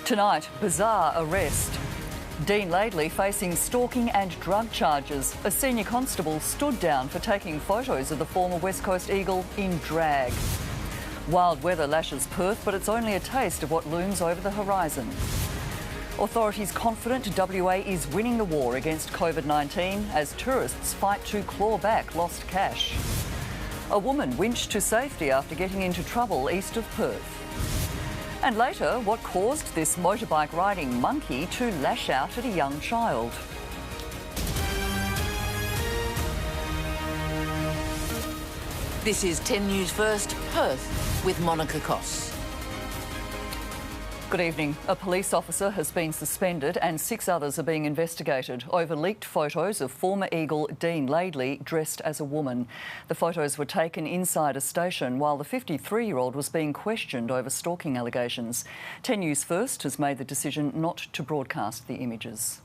Tonight, bizarre arrest. Dean Laidley facing stalking and drug charges. A senior constable stood down for taking photos of the former West Coast Eagle in drag. Wild weather lashes Perth, but it's only a taste of what looms over the horizon. Authorities confident WA is winning the war against COVID-19 as tourists fight to claw back lost cash. A woman winched to safety after getting into trouble east of Perth. And later, what caused this motorbike riding monkey to lash out at a young child. This is 10 News First, Perth, with Monika Kos. Good evening. A police officer has been suspended and 6 others are being investigated over leaked photos of former Eagle Dean Laidley dressed as a woman. The photos were taken inside a station while the 53-year-old was being questioned over stalking allegations. 10 News First has made the decision not to broadcast the images.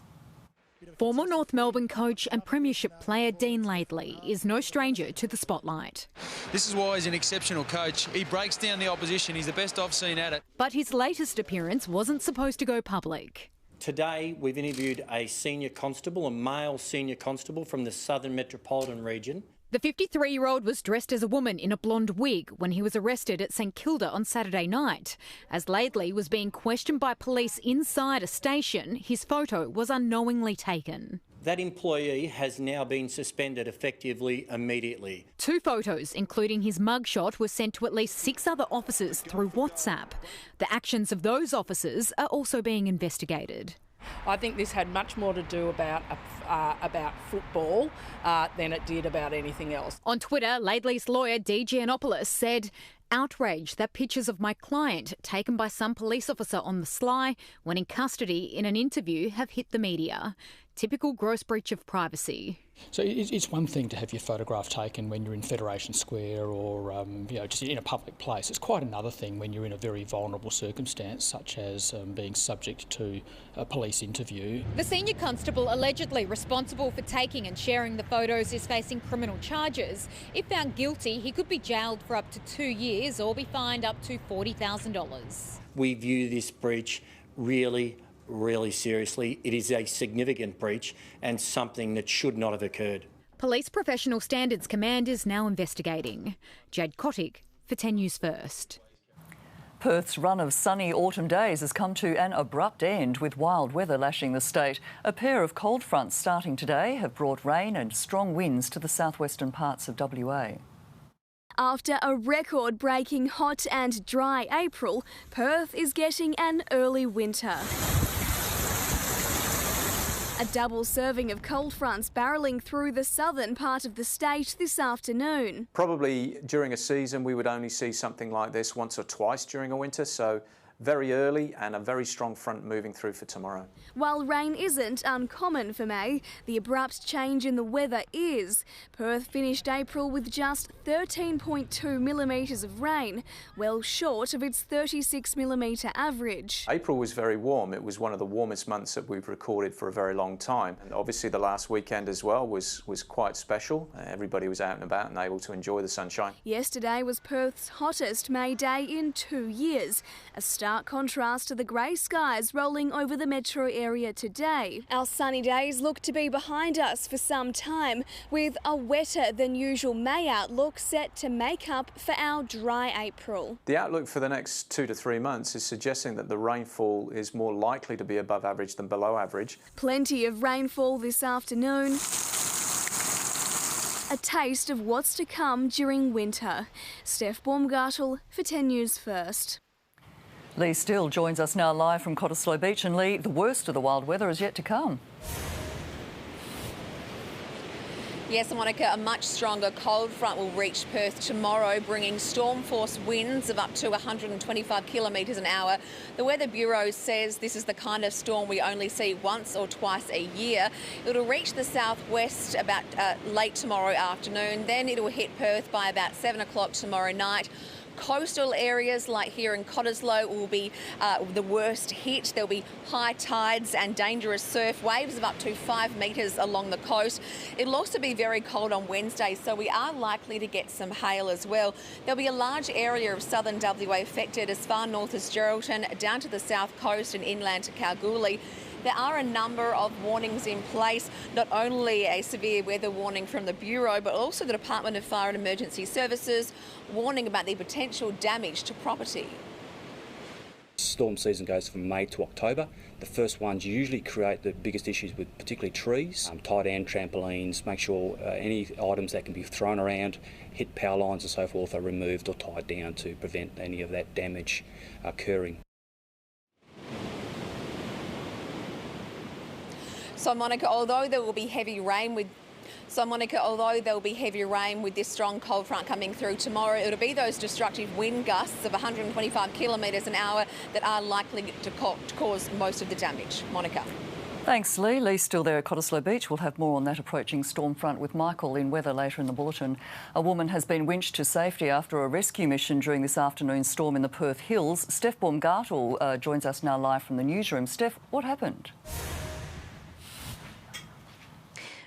Former North Melbourne coach and premiership player Dean Laidley is no stranger to the spotlight. This is why he's an exceptional coach. He breaks down the opposition. He's the best I've seen at it. But his latest appearance wasn't supposed to go public. Today we've interviewed a senior constable, a male senior constable from the Southern Metropolitan region. The 53-year-old was dressed as a woman in a blonde wig when he was arrested at St Kilda on Saturday night. As Laidley was being questioned by police inside a station, his photo was unknowingly taken. That employee has now been suspended effectively immediately. 2 photos, including his mugshot, were sent to at least 6 other officers through WhatsApp. The actions of those officers are also being investigated. I think this had much more to do about football than it did about anything else. On Twitter, Laidley's lawyer Dee Giannopoulos said, "Outraged that pictures of my client taken by some police officer on the sly when in custody in an interview have hit the media. Typical gross breach of privacy." So it's one thing to have your photograph taken when you're in Federation Square or just in a public place. It's quite another thing when you're in a very vulnerable circumstance, such as being subject to a police interview. The senior constable allegedly responsible for taking and sharing the photos is facing criminal charges. If found guilty, he could be jailed for up to 2 years or be fined up to $40,000. We view this breach really seriously. It is a significant breach and something that should not have occurred. Police Professional Standards Command is now investigating. Jade Kotick for 10 News First. Perth's run of sunny autumn days has come to an abrupt end with wild weather lashing the state. A pair of cold fronts starting today have brought rain and strong winds to the southwestern parts of WA. After a record-breaking hot and dry April, Perth is getting an early winter. A double serving of cold fronts barrelling through the southern part of the state this afternoon. Probably during a season we would only see something like this once or twice during a winter, so very early and a very strong front moving through for tomorrow. While rain isn't uncommon for May, the abrupt change in the weather is. Perth finished April with just 13.2 millimetres of rain, well short of its 36 millimetre average. April was very warm. It was one of the warmest months that we've recorded for a very long time. And obviously the last weekend as well was quite special. Everybody was out and about and able to enjoy the sunshine. Yesterday was Perth's hottest May day in 2 years, a stark contrast to the grey skies rolling over the metro area today. Our sunny days look to be behind us for some time, with a wetter than usual May outlook set to make up for our dry April. The outlook for the next 2 to 3 months is suggesting that the rainfall is more likely to be above average than below average. Plenty of rainfall this afternoon. A taste of what's to come during winter. Steph Baumgartel for 10 News First. Lee Still joins us now live from Cottesloe Beach. And Lee, the worst of the wild weather is yet to come. Yes, Monica, a much stronger cold front will reach Perth tomorrow, bringing storm force winds of up to 125 kilometres an hour. The Weather Bureau says this is the kind of storm we only see once or twice a year. It'll reach the southwest about late tomorrow afternoon. Then it will hit Perth by about 7 o'clock tomorrow night. Coastal areas like here in Cottesloe will be the worst hit. There'll be high tides and dangerous surf, waves of up to 5 metres along the coast. It'll also be very cold on Wednesday, so we are likely to get some hail as well. There'll be a large area of southern WA affected as far north as Geraldton, down to the south coast and inland to Kalgoorlie. There are a number of warnings in place, not only a severe weather warning from the Bureau, but also the Department of Fire and Emergency Services warning about the potential damage to property. Storm season goes from May to October. The first ones usually create the biggest issues with particularly trees, tie down trampolines, make sure any items that can be thrown around, hit power lines and so forth are removed or tied down to prevent any of that damage occurring. So Monika, although there will be heavy rain with this strong cold front coming through tomorrow, it'll be those destructive wind gusts of 125 kilometres an hour that are likely to cause most of the damage. Monika. Thanks, Lee. Lee's still there at Cottesloe Beach. We'll have more on that approaching storm front with Michael in weather later in the bulletin. A woman has been winched to safety after a rescue mission during this afternoon's storm in the Perth Hills. Steph Baumgartel joins us now live from the newsroom. Steph, what happened?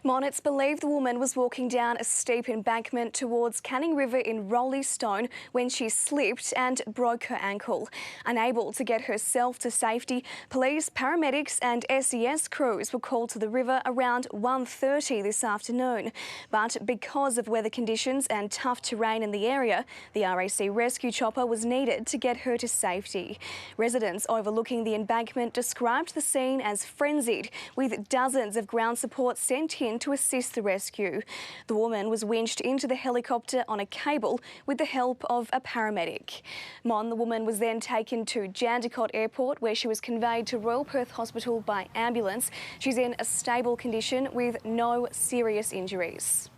Mon, it's believed the woman was walking down a steep embankment towards Canning River in Roleystone when she slipped and broke her ankle. Unable to get herself to safety, police, paramedics and SES crews were called to the river around 1:30 this afternoon. But because of weather conditions and tough terrain in the area, the RAC rescue chopper was needed to get her to safety. Residents overlooking the embankment described the scene as frenzied, with dozens of ground support sent in to assist the rescue. The woman was winched into the helicopter on a cable with the help of a paramedic. The woman was then taken to Jandakot Airport, where she was conveyed to Royal Perth Hospital by ambulance. She's in a stable condition with no serious injuries.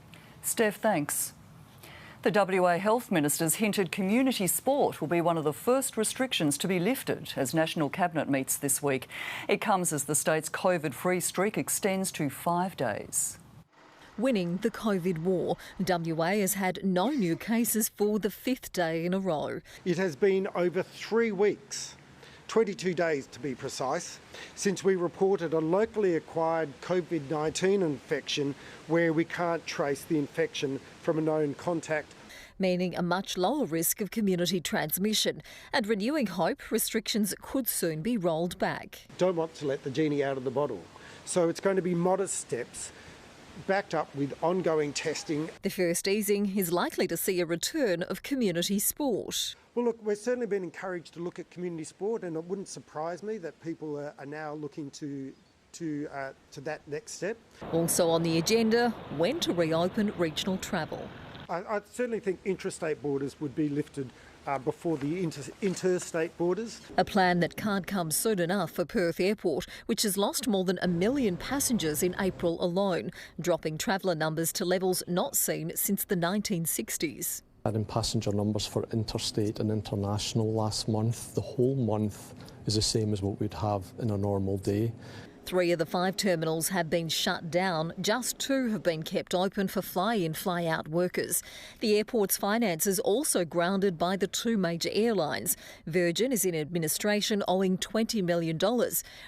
Steph, thanks. The WA Health Minister's hinted community sport will be one of the first restrictions to be lifted as National Cabinet meets this week. It comes as the state's COVID-free streak extends to 5 days. Winning the COVID war, WA has had no new cases for the 5th day in a row. It has been over 3 weeks, 22 days to be precise, since we reported a locally acquired COVID-19 infection where we can't trace the infection from a known contact. Meaning a much lower risk of community transmission and renewing hope restrictions could soon be rolled back. Don't want to let the genie out of the bottle. So it's going to be modest steps, backed up with ongoing testing. The first easing is likely to see a return of community sport. Well, look, we've certainly been encouraged to look at community sport, and it wouldn't surprise me that people are now looking to that next step. Also on the agenda, when to reopen regional travel. I certainly think intrastate borders would be lifted before the interstate borders. A plan that can't come soon enough for Perth Airport, which has lost more than 1 million passengers in April alone, dropping traveller numbers to levels not seen since the 1960s. In passenger numbers for interstate and international last month, the whole month is the same as what we'd have in a normal day. 3 of the 5 terminals have been shut down. Just 2 have been kept open for fly-in, fly-out workers. The airport's finances also grounded by the 2 major airlines. Virgin is in administration owing $20 million,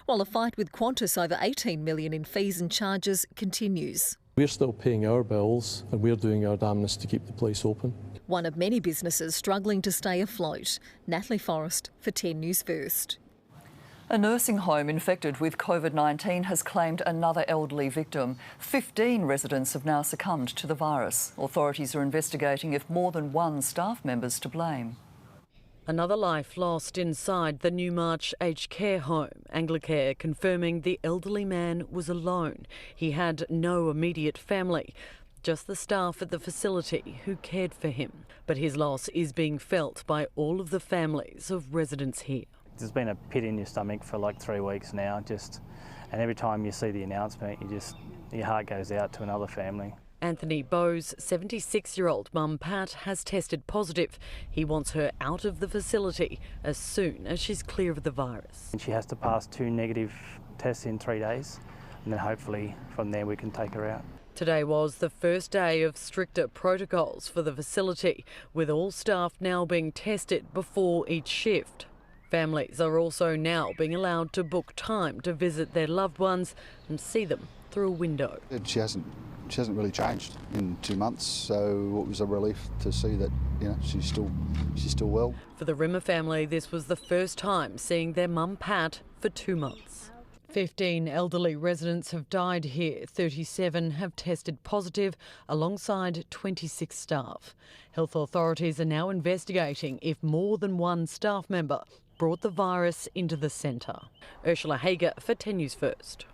while a fight with Qantas over $18 million in fees and charges continues. We're still paying our bills and we're doing our damnedest to keep the place open. One of many businesses struggling to stay afloat. Natalie Forrest for 10 News First. A nursing home infected with COVID-19 has claimed another elderly victim. 15 residents have now succumbed to the virus. Authorities are investigating if more than 1 staff member's to blame. Another life lost inside the Newmarch aged care home. Anglicare confirming the elderly man was alone. He had no immediate family, just the staff at the facility who cared for him. But his loss is being felt by all of the families of residents here. There's been a pit in your stomach for like 3 weeks now, and every time you see the announcement, your heart goes out to another family. Anthony Bowe's 76-year-old mum Pat has tested positive. He wants her out of the facility as soon as she's clear of the virus. And she has to pass 2 negative tests in 3 days, and then hopefully from there we can take her out. Today was the first day of stricter protocols for the facility, with all staff now being tested before each shift. Families are also now being allowed to book time to visit their loved ones and see them through a window. She hasn't really changed in 2 months, so it was a relief to see that she's still well. For the Rimmer family, this was the first time seeing their mum Pat for 2 months. 15 elderly residents have died here. 37 have tested positive, alongside 26 staff. Health authorities are now investigating if more than one staff member brought the virus into the centre. Ursula Hager for 10 News First.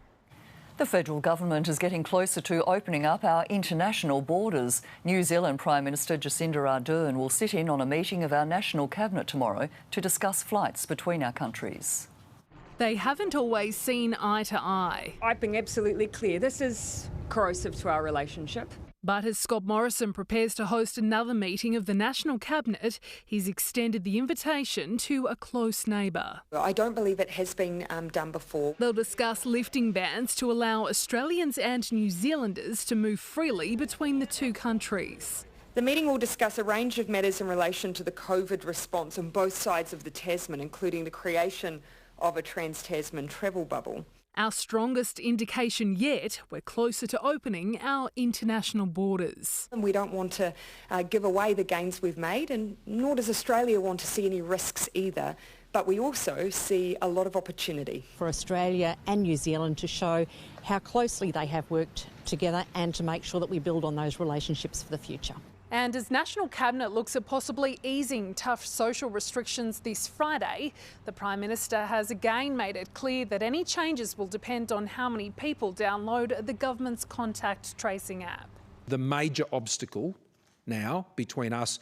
The federal government is getting closer to opening up our international borders. New Zealand Prime Minister Jacinda Ardern will sit in on a meeting of our National Cabinet tomorrow to discuss flights between our countries. They haven't always seen eye to eye. I've been absolutely clear. This is corrosive to our relationship. But as Scott Morrison prepares to host another meeting of the National Cabinet, he's extended the invitation to a close neighbour. I don't believe it has been done before. They'll discuss lifting bans to allow Australians and New Zealanders to move freely between the two countries. The meeting will discuss a range of matters in relation to the COVID response on both sides of the Tasman, including the creation of a Trans-Tasman travel bubble. Our strongest indication yet, we're closer to opening our international borders. We don't want to give away the gains we've made, and nor does Australia want to see any risks either. But we also see a lot of opportunity. For Australia and New Zealand to show how closely they have worked together and to make sure that we build on those relationships for the future. And as National Cabinet looks at possibly easing tough social restrictions this Friday, the Prime Minister has again made it clear that any changes will depend on how many people download the government's contact tracing app. The major obstacle now between us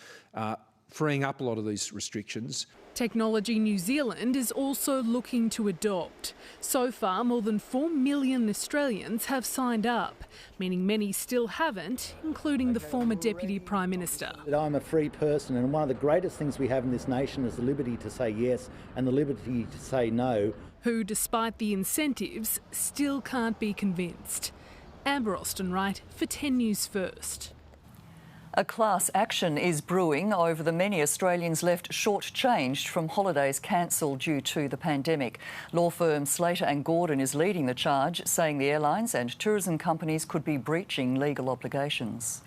freeing up a lot of these restrictions. Technology New Zealand is also looking to adopt. So far, more than 4 million Australians have signed up, meaning many still haven't, including the former Deputy Prime Minister. I'm a free person, and one of the greatest things we have in this nation is the liberty to say yes and the liberty to say no. Who, despite the incentives, still can't be convinced. Amber Austin-Wright for 10 News First. A class action is brewing over the many Australians left shortchanged from holidays cancelled due to the pandemic. Law firm Slater and Gordon is leading the charge, saying the airlines and tourism companies could be breaching legal obligations.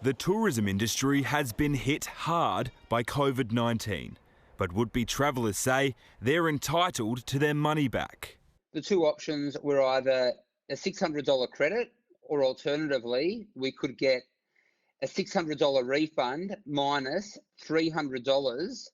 The tourism industry has been hit hard by COVID-19, but would-be travellers say they're entitled to their money back. The two options were either a $600 credit, or alternatively, we could get a $600 refund minus $300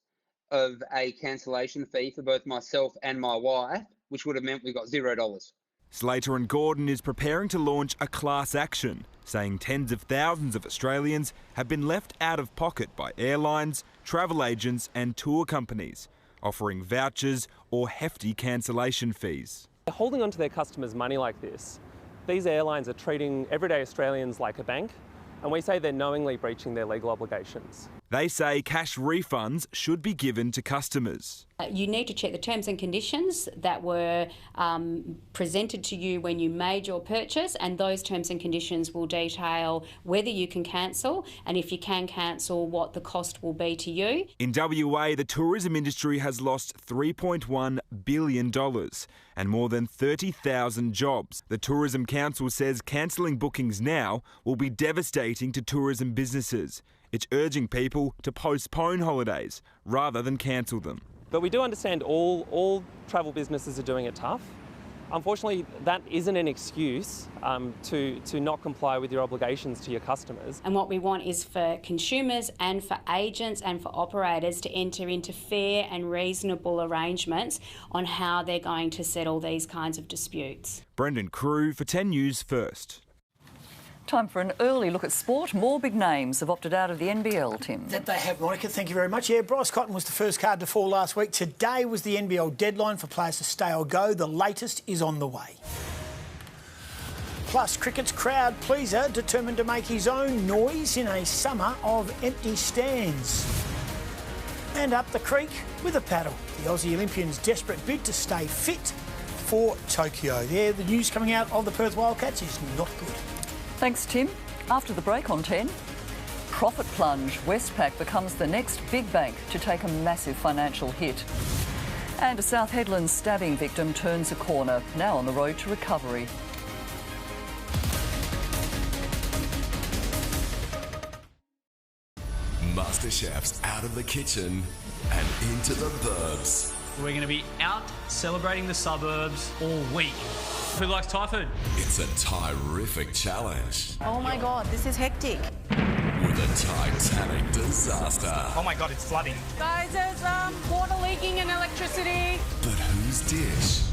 of a cancellation fee for both myself and my wife, which would have meant we got $0. Slater and Gordon is preparing to launch a class action, saying tens of thousands of Australians have been left out of pocket by airlines, travel agents and tour companies, offering vouchers or hefty cancellation fees. Holding on to their customers' money like this, these airlines are treating everyday Australians like a bank, and we say they're knowingly breaching their legal obligations. They say cash refunds should be given to customers. You need to check the terms and conditions that were presented to you when you made your purchase, and those terms and conditions will detail whether you can cancel, and if you can cancel, what the cost will be to you. In WA, the tourism industry has lost $3.1 billion and more than 30,000 jobs. The Tourism Council says cancelling bookings now will be devastating to tourism businesses. It's urging people to postpone holidays rather than cancel them. But we do understand all travel businesses are doing it tough. Unfortunately, that isn't an excuse to not comply with your obligations to your customers. And what we want is for consumers and for agents and for operators to enter into fair and reasonable arrangements on how they're going to settle these kinds of disputes. Brendan Crew for 10 News First. Time for an early look at sport. More big names have opted out of the NBL, Tim. That they have, Monika. Thank you very much. Yeah, Bryce Cotton was the first card to fall last week. Today was the NBL deadline for players to stay or go. The latest is on the way. Plus, cricket's crowd pleaser determined to make his own noise in a summer of empty stands. And up the creek with a paddle. The Aussie Olympians' desperate bid to stay fit for Tokyo. There, the news coming out of the Perth Wildcats is not good. Thanks, Tim. After the break on 10, profit plunge. Westpac becomes the next big bank to take a massive financial hit. And a South Hedland stabbing victim turns a corner, now on the road to recovery. MasterChef's out of the kitchen and into the burbs. We're going to be out celebrating the suburbs all week. Who likes Thai food? It's a terrific challenge. Oh my God, this is hectic. With a Titanic disaster. Oh my God, it's flooding. Guys, there's water leaking and electricity. But whose dish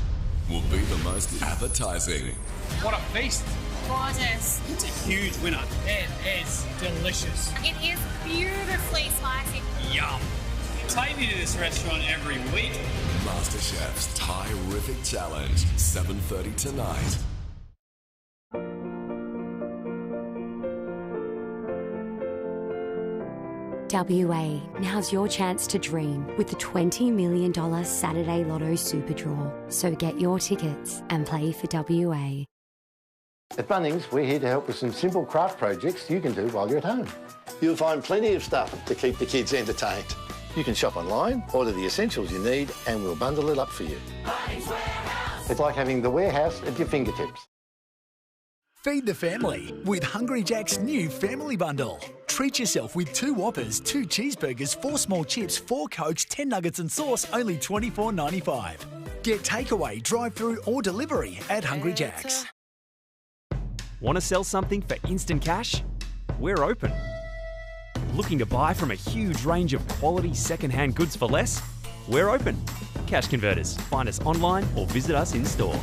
will be the most appetizing? What a feast. Gorgeous. It's a huge winner. It is delicious. It is beautifully spicy. Yum. Take me to this restaurant every week. MasterChef's Thai-rific challenge, 7:30 tonight. WA, now's your chance to dream with the $20 million Saturday Lotto Super Draw. So get your tickets and play for WA. At Bunnings, we're here to help with some simple craft projects you can do while you're at home. You'll find plenty of stuff to keep the kids entertained. You can shop online, order the essentials you need, and we'll bundle it up for you. Bunnings Warehouse. It's like having the warehouse at your fingertips. Feed the family with Hungry Jack's new family bundle. Treat yourself with 2 Whoppers, 2 cheeseburgers, 4 small chips, 4 Cokes, 10 nuggets and sauce, only $24.95. Get takeaway, drive-through or delivery at Hungry Jack's. Want to sell something for instant cash? We're open. Looking to buy from a huge range of quality second-hand goods for less? We're open. Cash Converters. Find us online or visit us in store.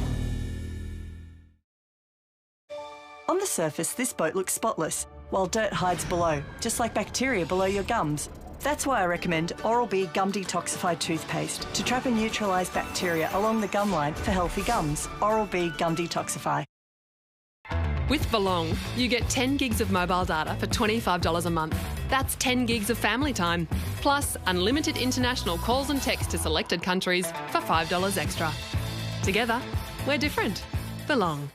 On the surface, this boat looks spotless, while dirt hides below, just like bacteria below your gums. That's why I recommend Oral-B Gum Detoxify toothpaste to trap and neutralise bacteria along the gum line for healthy gums. Oral-B Gum Detoxify. With Belong, you get 10 gigs of mobile data for $25 a month. That's 10 gigs of family time. Plus, unlimited international calls and texts to selected countries for $5 extra. Together, we're different. Belong.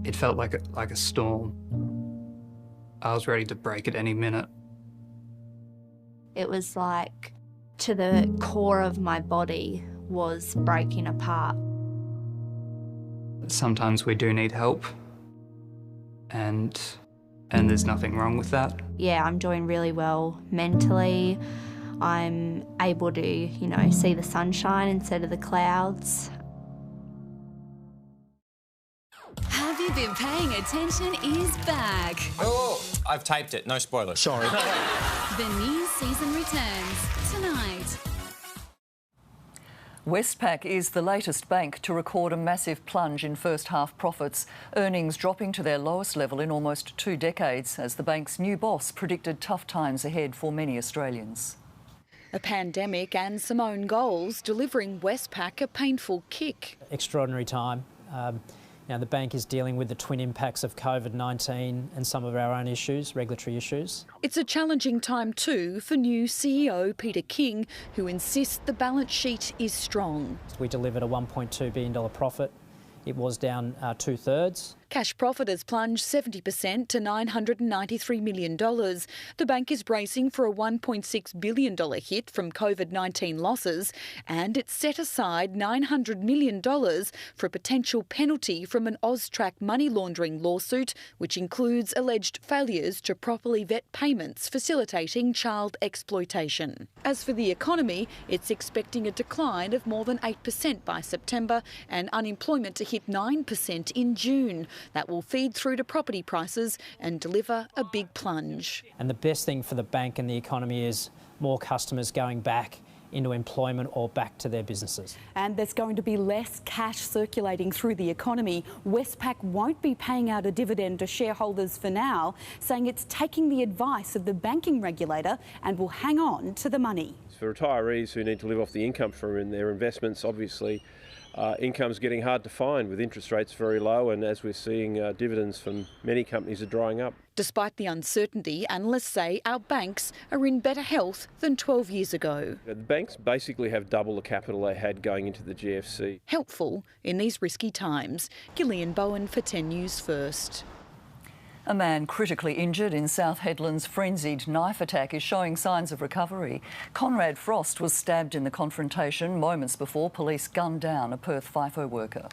It felt like a storm. I was ready to break at any minute. It was like to the core of my body was breaking apart. Sometimes we do need help, and there's nothing wrong with that. Yeah, I'm doing really well mentally. I'm able to, see the sunshine instead of the clouds. Have you been paying attention is back. Oh, I've taped it. No spoilers. Sorry. The new season returns tonight. Westpac is the latest bank to record a massive plunge in first half profits, earnings dropping to their lowest level in almost 2 decades as the bank's new boss predicted tough times ahead for many Australians. A pandemic and some own goals delivering Westpac a painful kick. Extraordinary time. Now, the bank is dealing with the twin impacts of COVID-19 and some of our own issues, regulatory issues. It's a challenging time too for new CEO Peter King, who insists the balance sheet is strong. We delivered a $1.2 billion profit. It was down 2/3. Cash profit has plunged 70% to $993 million. The bank is bracing for a $1.6 billion hit from COVID-19 losses, and it's set aside $900 million for a potential penalty from an AUSTRAC money laundering lawsuit, which includes alleged failures to properly vet payments facilitating child exploitation. As for the economy, it's expecting a decline of more than 8% by September and unemployment to hit 9% in June. That will feed through to property prices and deliver a big plunge. And the best thing for the bank and the economy is more customers going back into employment or back to their businesses. And there's going to be less cash circulating through the economy. Westpac won't be paying out a dividend to shareholders for now, saying it's taking the advice of the banking regulator and will hang on to the money. For retirees who need to live off the income from their investments, obviously income's getting hard to find with interest rates very low, and as we're seeing, dividends from many companies are drying up. Despite the uncertainty, analysts say our banks are in better health than 12 years ago. The banks basically have double the capital they had going into the GFC. Helpful in these risky times. Gillian Bowen for 10 News First. A man critically injured in South Hedland's frenzied knife attack is showing signs of recovery. Conrad Frost was stabbed in the confrontation moments before police gunned down a Perth FIFO worker.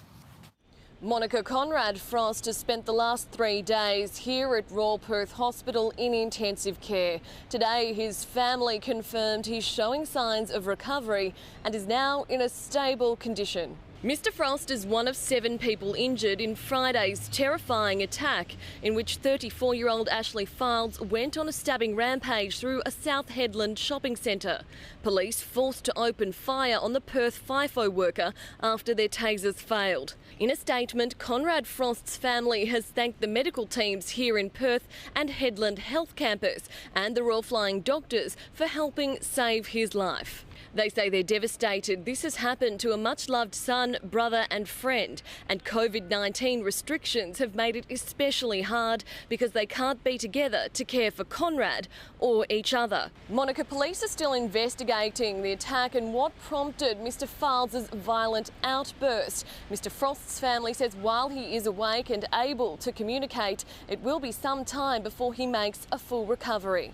Monika Conrad Frost has spent the last 3 days here at Royal Perth Hospital in intensive care. Today, his family confirmed he's showing signs of recovery and is now in a stable condition. Mr Frost is one of 7 people injured in Friday's terrifying attack in which 34-year-old Ashley Files went on a stabbing rampage through a South Hedland shopping centre. Police forced to open fire on the Perth FIFO worker after their tasers failed. In a statement, Conrad Frost's family has thanked the medical teams here in Perth and Hedland Health Campus and the Royal Flying Doctors for helping save his life. They say they're devastated. This has happened to a much-loved son, brother and friend, and COVID-19 restrictions have made it especially hard because they can't be together to care for Conrad or each other. Monika, police are still investigating the attack and what prompted Mr Files' violent outburst. Mr Frost's family says while he is awake and able to communicate, it will be some time before he makes a full recovery.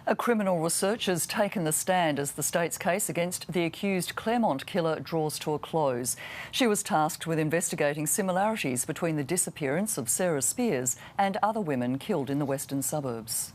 A criminal researcher has taken the stand as the state's case against the accused Claremont killer draws to a close. She was tasked with investigating similarities between the disappearance of Sarah Spears and other women killed in the western suburbs.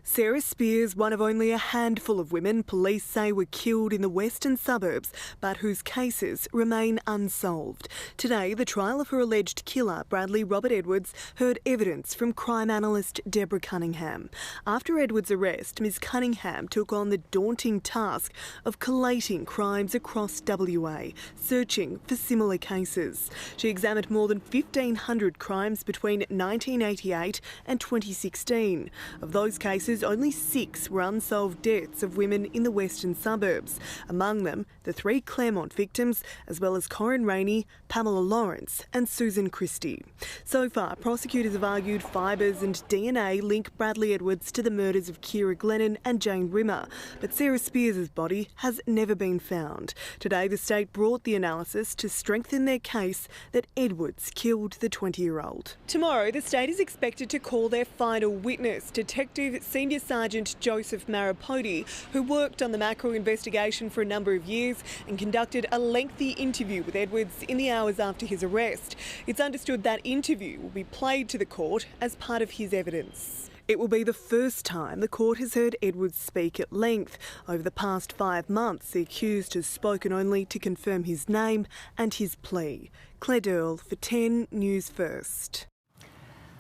Sarah Spears, one of only a handful of women police say were killed in the western suburbs, but whose cases remain unsolved. Today, the trial of her alleged killer, Bradley Robert Edwards, heard evidence from crime analyst Deborah Cunningham. After Edwards' arrest, Ms Cunningham took on the daunting task of collating crimes across WA, searching for similar cases. She examined more than 1,500 crimes between 1988 and 2016. Of those cases, only 6 were unsolved deaths of women in the western suburbs. Among them, the 3 Claremont victims, as well as Corinne Rainey, Pamela Lawrence and Susan Christie. So far, prosecutors have argued fibres and DNA link Bradley Edwards to the murders of Kira Glennon and Jane Rimmer, but Sarah Spears' body has never been found. Today, the state brought the analysis to strengthen their case that Edwards killed the 20-year-old. Tomorrow, the state is expected to call their final witness, Detective Senior Sergeant Joseph Maripodi, who worked on the Mackerel investigation for a number of years and conducted a lengthy interview with Edwards in the hours after his arrest. It's understood that interview will be played to the court as part of his evidence. It will be the first time the court has heard Edwards speak at length. Over the past 5 months, the accused has spoken only to confirm his name and his plea. Claire Durl for 10 News First.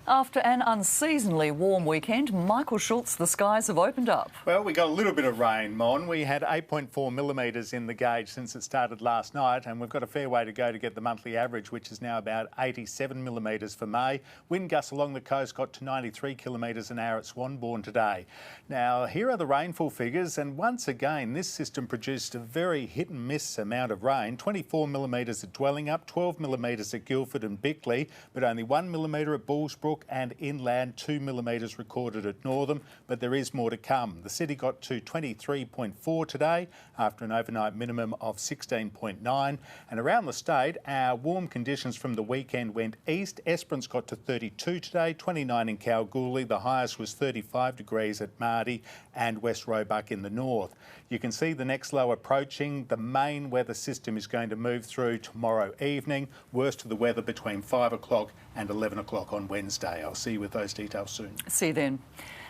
After an unseasonably warm weekend, Michael Schultz, the skies have opened up. Well, we got a little bit of rain, Mon. We had 8.4 millimetres in the gauge since it started last night, and we've got a fair way to go to get the monthly average, which is now about 87 millimetres for May. Wind gusts along the coast got to 93 kilometres an hour at Swanbourne today. Now, here are the rainfall figures, and once again, this system produced a very hit and miss amount of rain. 24 millimetres at Dwellingup, 12 millimetres at Guildford and Bickley, but only 1 millimetre at Bullsbrook, and inland 2 millimetres recorded at Northam, but there is more to come. The city got to 23.4 today after an overnight minimum of 16.9, and around the state our warm conditions from the weekend went east. Esperance got to 32 today, 29 in Kalgoorlie, the highest was 35 degrees at Mardi and West Roebuck in the north. You can see the next low approaching. The main weather system is going to move through tomorrow evening. Worst of the weather between 5 o'clock and 11 o'clock on Wednesday. I'll see you with those details soon. See you then.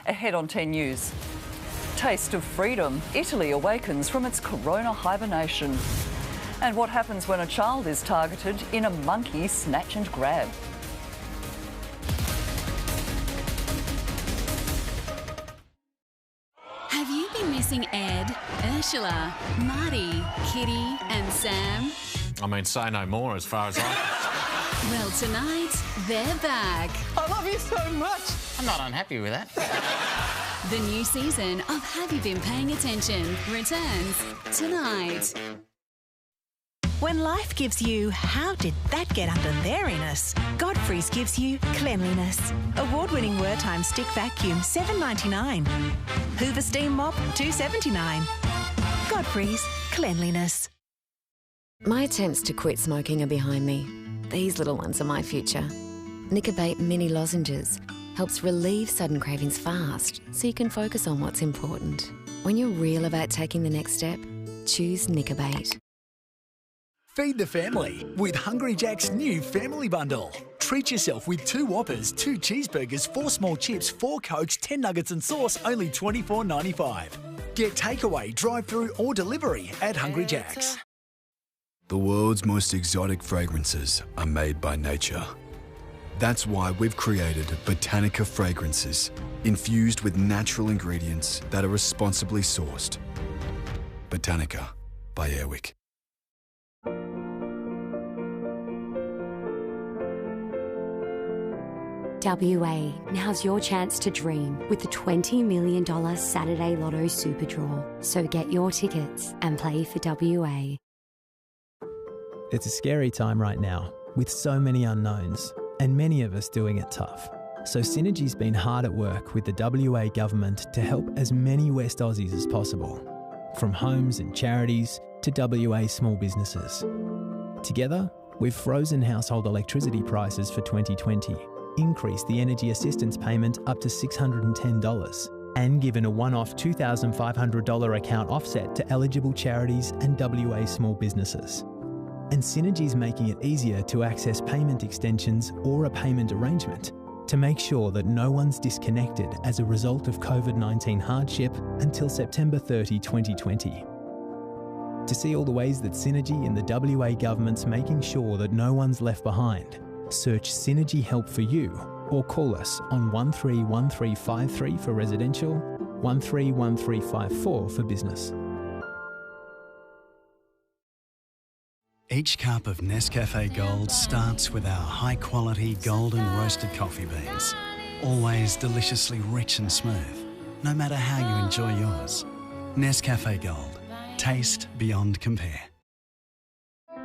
Ahead on 10 News. Taste of freedom. Italy awakens from its corona hibernation. And what happens when a child is targeted in a monkey snatch and grab. Have you been missing Ed, Ursula, Marty, Kitty and Sam? I mean, say no more as far as Well, tonight, they're back. I love you so much. I'm not unhappy with that. The new season of Have You Been Paying Attention returns tonight. When life gives you, how did that get under their anus? Godfrey's gives you cleanliness. Award-winning Whirltime stick vacuum, $7.99. Hoover steam mop, $2.79. Godfrey's cleanliness. My attempts to quit smoking are behind me. These little ones are my future. Nicobate mini lozenges helps relieve sudden cravings fast so you can focus on what's important. When you're real about taking the next step, choose Nicobate. Feed the family with Hungry Jack's new family bundle. Treat yourself with 2 Whoppers, 2 cheeseburgers, 4 small chips, 4 Cokes, 10 nuggets and sauce, only $24.95. Get takeaway, drive-through or delivery at Hungry Jack's. The world's most exotic fragrances are made by nature. That's why we've created Botanica fragrances, infused with natural ingredients that are responsibly sourced. Botanica by Airwick. WA, now's your chance to dream with the $20 million Saturday Lotto Super Draw. So get your tickets and play for WA. It's a scary time right now, with so many unknowns, and many of us doing it tough. So Synergy's been hard at work with the WA government to help as many West Aussies as possible, from homes and charities to WA small businesses. Together, we've frozen household electricity prices for 2020, increased the energy assistance payment up to $610, and given a one-off $2,500 account offset to eligible charities and WA small businesses. And Synergy's making it easier to access payment extensions or a payment arrangement to make sure that no one's disconnected as a result of COVID-19 hardship until September 30, 2020. To see all the ways that Synergy and the WA government's making sure that no one's left behind, search Synergy Help for You or call us on 131353 for residential, 131354 for business. Each cup of Nescafe Gold starts with our high-quality golden roasted coffee beans. Always deliciously rich and smooth, no matter how you enjoy yours. Nescafe Gold. Taste beyond compare.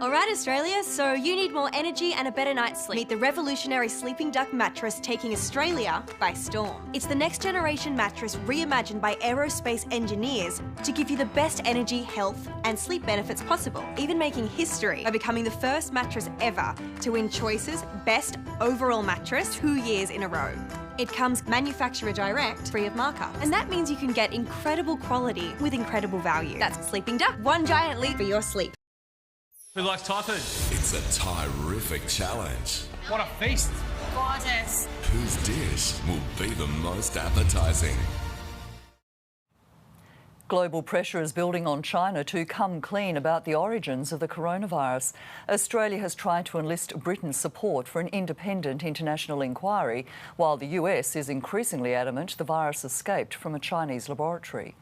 Alright Australia, so you need more energy and a better night's sleep. Meet the revolutionary Sleeping Duck mattress taking Australia by storm. It's the next generation mattress reimagined by aerospace engineers to give you the best energy, health and sleep benefits possible. Even making history by becoming the first mattress ever to win Choice's Best Overall Mattress 2 years in a row. It comes manufacturer direct, free of markup. And that means you can get incredible quality with incredible value. That's Sleeping Duck, one giant leap for your sleep. Who likes typhoon? It's a terrific challenge. What a feast. Gorgeous. Whose dish will be the most appetising? Global pressure is building on China to come clean about the origins of the coronavirus. Australia has tried to enlist Britain's support for an independent international inquiry, while the US is increasingly adamant the virus escaped from a Chinese laboratory.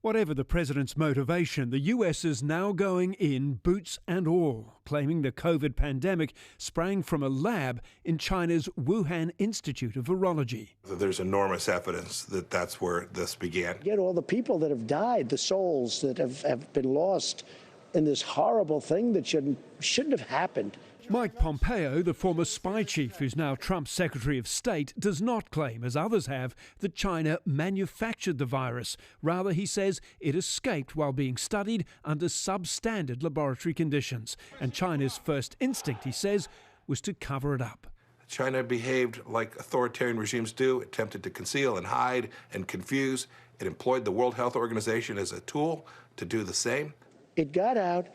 Whatever the president's motivation, the US is now going in boots and all, claiming the COVID pandemic sprang from a lab in China's Wuhan Institute of Virology. There's enormous evidence that that's where this began. Get all the people that have died, the souls that have been lost in this horrible thing that shouldn't have happened. Mike Pompeo, the former spy chief who's now Trump's Secretary of State, does not claim, as others have, that China manufactured the virus. Rather, he says it escaped while being studied under substandard laboratory conditions. And China's first instinct, he says, was to cover it up. China behaved like authoritarian regimes do, attempted to conceal and hide and confuse. It employed the World Health Organization as a tool to do the same. It got out.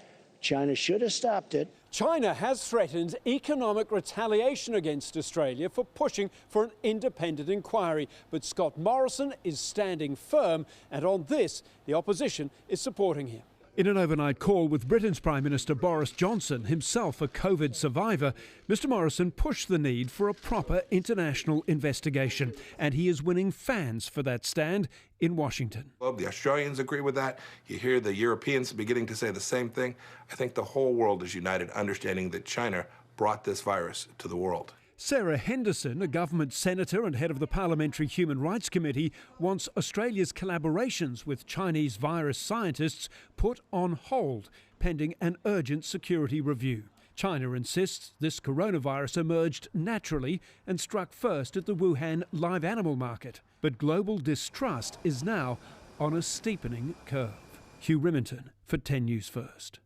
China should have stopped it. China has threatened economic retaliation against Australia for pushing for an independent inquiry. But Scott Morrison is standing firm, and on this, the opposition is supporting him. In an overnight call with Britain's Prime Minister Boris Johnson, himself a COVID survivor, Mr Morrison pushed the need for a proper international investigation, and he is winning fans for that stand in Washington. The Australians agree with that. You hear the Europeans beginning to say the same thing. I think the whole world is united, understanding that China brought this virus to the world. Sarah Henderson, a government senator and head of the Parliamentary Human Rights Committee, wants Australia's collaborations with Chinese virus scientists put on hold, pending an urgent security review. China insists this coronavirus emerged naturally and struck first at the Wuhan live animal market. But global distrust is now on a steepening curve. Hugh Remington for 10 News First.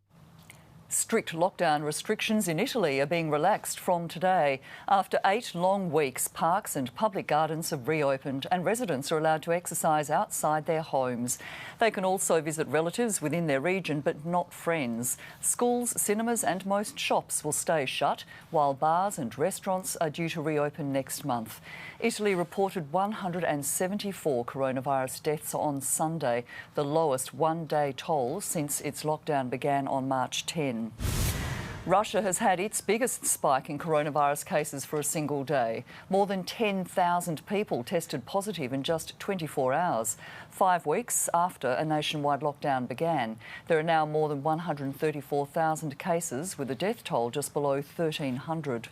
Strict lockdown restrictions in Italy are being relaxed from today. After 8 long weeks, parks and public gardens have reopened and residents are allowed to exercise outside their homes. They can also visit relatives within their region but not friends. Schools, cinemas and most shops will stay shut, while bars and restaurants are due to reopen next month. Italy reported 174 coronavirus deaths on Sunday, the lowest one-day toll since its lockdown began on March 10. Russia has had its biggest spike in coronavirus cases for a single day. More than 10,000 people tested positive in just 24 hours, 5 weeks after a nationwide lockdown began. There are now more than 134,000 cases, with a death toll just below 1,300.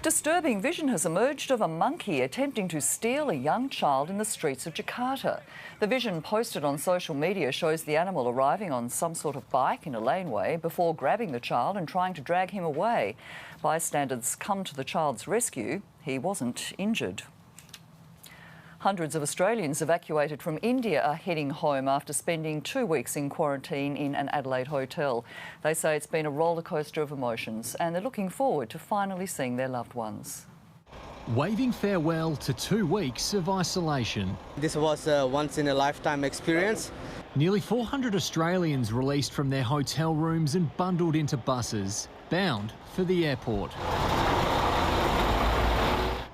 Disturbing vision has emerged of a monkey attempting to steal a young child in the streets of Jakarta. The vision posted on social media shows the animal arriving on some sort of bike in a laneway before grabbing the child and trying to drag him away. Bystanders come to the child's rescue. He wasn't injured. Hundreds of Australians evacuated from India are heading home after spending 2 weeks in quarantine in an Adelaide hotel. They say it's been a rollercoaster of emotions and they're looking forward to finally seeing their loved ones. Waving farewell to 2 weeks of isolation. This was a once-in-a-lifetime experience. Nearly 400 Australians released from their hotel rooms and bundled into buses, bound for the airport.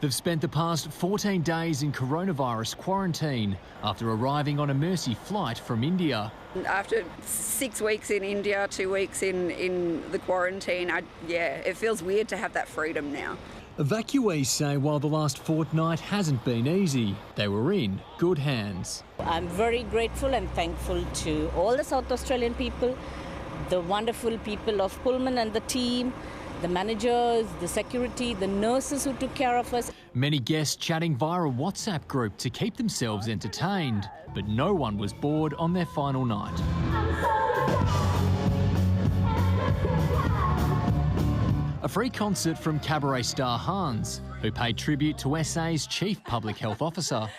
They've spent the past 14 days in coronavirus quarantine after arriving on a Mercy flight from India. After 6 weeks in India, 2 weeks in the quarantine, it feels weird to have that freedom now. Evacuees say while the last fortnight hasn't been easy, they were in good hands. I'm very grateful and thankful to all the South Australian people, the wonderful people of Pullman and the team, the managers, the security, the nurses who took care of us. Many guests chatting via a WhatsApp group to keep themselves entertained, but no one was bored on their final night. A free concert from cabaret star Hans, who paid tribute to SA's Chief Public Health Officer.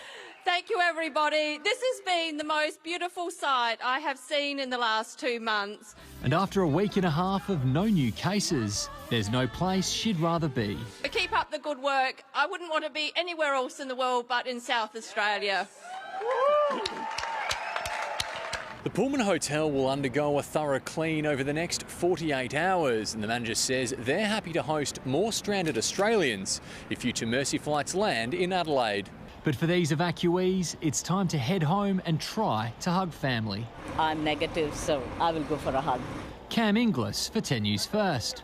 Thank you, everybody. This has been the most beautiful sight I have seen in the last 2 months. And after a week and a half of no new cases, there's no place she'd rather be. Keep up the good work. I wouldn't want to be anywhere else in the world but in South Australia. The Pullman Hotel will undergo a thorough clean over the next 48 hours, and the manager says they're happy to host more stranded Australians if future Mercy flights land in Adelaide. But for these evacuees, it's time to head home and try to hug family. I'm negative, so I will go for a hug. Cam Inglis for 10 News First.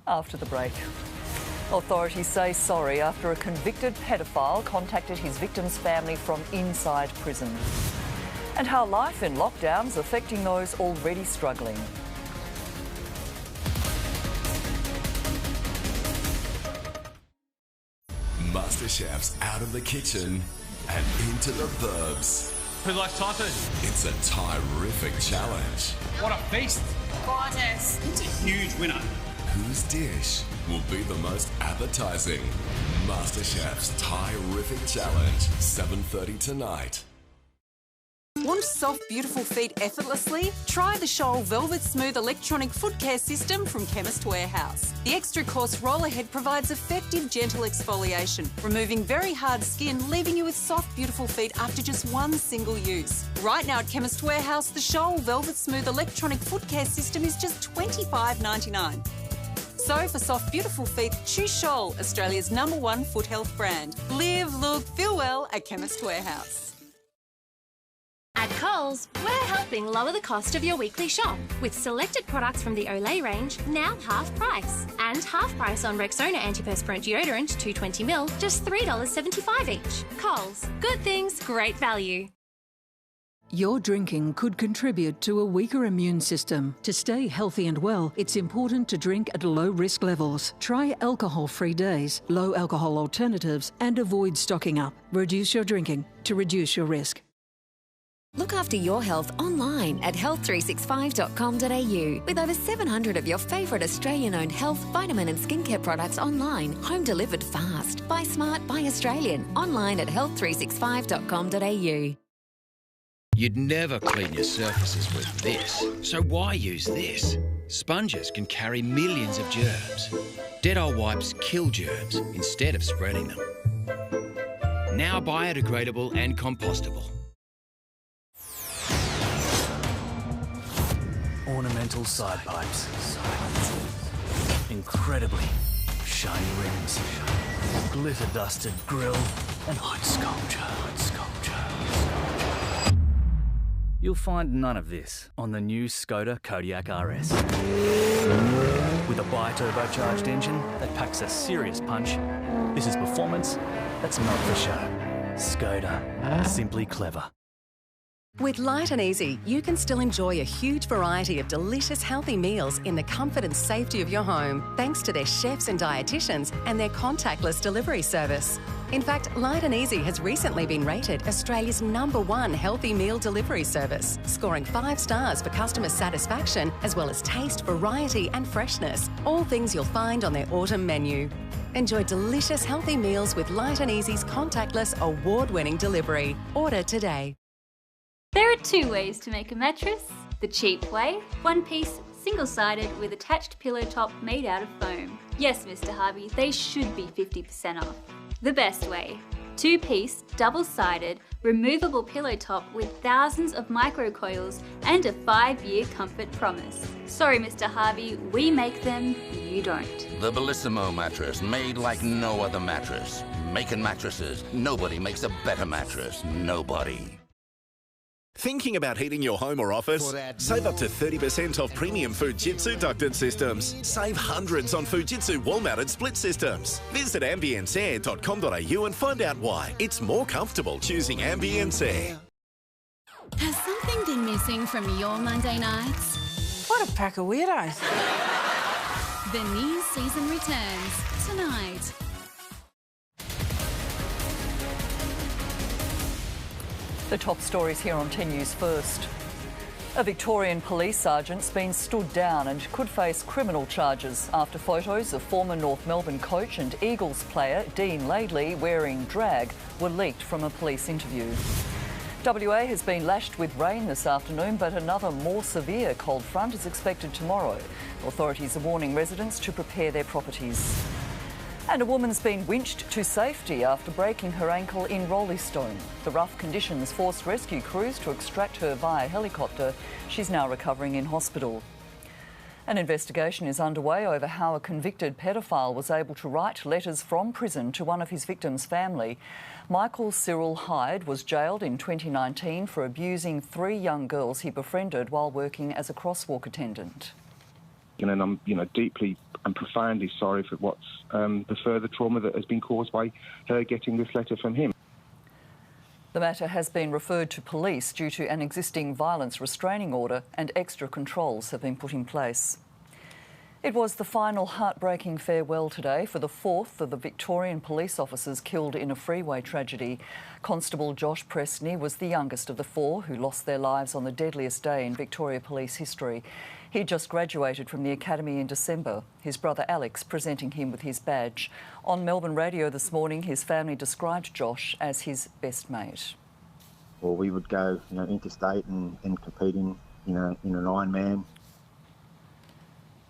After the break. Authorities say sorry after a convicted pedophile contacted his victim's family from inside prison. And how life in lockdown's affecting those already struggling. MasterChef's out of the kitchen and into the burbs. Who likes Thai food? It's a terrific challenge. What a feast. Gorgeous. It's a huge winner. Whose dish will be the most appetizing? MasterChef's Thai-rific challenge, 7:30 tonight. Want soft, beautiful feet effortlessly? Try the Scholl Velvet Smooth electronic foot care system from Chemist Warehouse. The extra coarse rollerhead provides effective, gentle exfoliation, removing very hard skin, leaving you with soft, beautiful feet after just one single use. Right now at Chemist Warehouse, the Scholl Velvet Smooth electronic foot care system is just $25.99. So for soft, beautiful feet, choose Scholl, Australia's #1 foot health brand. Live, look, feel well at Chemist Warehouse. At Coles, we're helping lower the cost of your weekly shop with selected products from the Olay range, now half price. And half price on Rexona antiperspirant deodorant, 220ml, just $3.75 each. Coles, good things, great value. Your drinking could contribute to a weaker immune system. To stay healthy and well, it's important to drink at low risk levels. Try alcohol-free days, low alcohol alternatives, and avoid stocking up. Reduce your drinking to reduce your risk. Look after your health online at health365.com.au with over 700 of your favourite Australian-owned health, vitamin and skincare products online, home delivered fast. Buy smart, buy Australian. Online at health365.com.au. You'd never clean your surfaces with this, so why use this? Sponges can carry millions of germs. Dettol wipes kill germs instead of spreading them. Now biodegradable and compostable. Ornamental side pipes. Incredibly shiny rims. Glitter-dusted grille and wood sculpture. You'll find none of this on the new Skoda Kodiaq RS. With a bi-turbocharged engine that packs a serious punch, this is performance that's not for show. Skoda, simply clever. With Light and Easy, you can still enjoy a huge variety of delicious, healthy meals in the comfort and safety of your home, thanks to their chefs and dietitians and their contactless delivery service. In fact, Light and Easy has recently been rated Australia's #1 healthy meal delivery service, scoring 5 stars for customer satisfaction as well as taste, variety and freshness, all things you'll find on their autumn menu. Enjoy delicious, healthy meals with Light and Easy's contactless, award-winning delivery. Order today. There are 2 ways to make a mattress. The cheap way, 1 piece, single-sided with attached pillow top made out of foam. Yes, Mr. Harvey, they should be 50% off. The best way, 2 piece, double-sided, removable pillow top with thousands of microcoils and a 5-year comfort promise. Sorry, Mr. Harvey, we make them, you don't. The Bellissimo mattress, made like no other mattress. Making mattresses, nobody makes a better mattress. Nobody. Thinking about heating your home or office? Save up to 30% off premium Fujitsu ducted systems. Save hundreds on Fujitsu wall-mounted split systems. Visit ambienceair.com.au and find out why. It's more comfortable choosing Ambience Air. Has something been missing from your Monday nights? What a pack of weirdos. The new season returns tonight. The top stories here on 10 News First. A Victorian police sergeant's been stood down and could face criminal charges after photos of former North Melbourne coach and Eagles player Dean Laidley wearing drag were leaked from a police interview. WA has been lashed with rain this afternoon, but another more severe cold front is expected tomorrow. Authorities are warning residents to prepare their properties. And a woman's been winched to safety after breaking her ankle in Roleystone. The rough conditions forced rescue crews to extract her via helicopter. She's now recovering in hospital. An investigation is underway over how a convicted pedophile was able to write letters from prison to one of his victims' family. Michael Cyril Hyde was jailed in 2019 for abusing 3 young girls he befriended while working as a crosswalk attendant. And I'm, deeply and profoundly sorry for what's the further trauma that has been caused by her getting this letter from him. The matter has been referred to police due to an existing violence restraining order, and extra controls have been put in place. It was the final heartbreaking farewell today for the 4th of the Victorian police officers killed in a freeway tragedy. Constable Josh Presney was the youngest of the 4 who lost their lives on the deadliest day in Victoria police history. He just graduated from the academy in December, his brother Alex presenting him with his badge. On Melbourne radio this morning, his family described Josh as his best mate. Well, we would go, interstate and compete in an Ironman.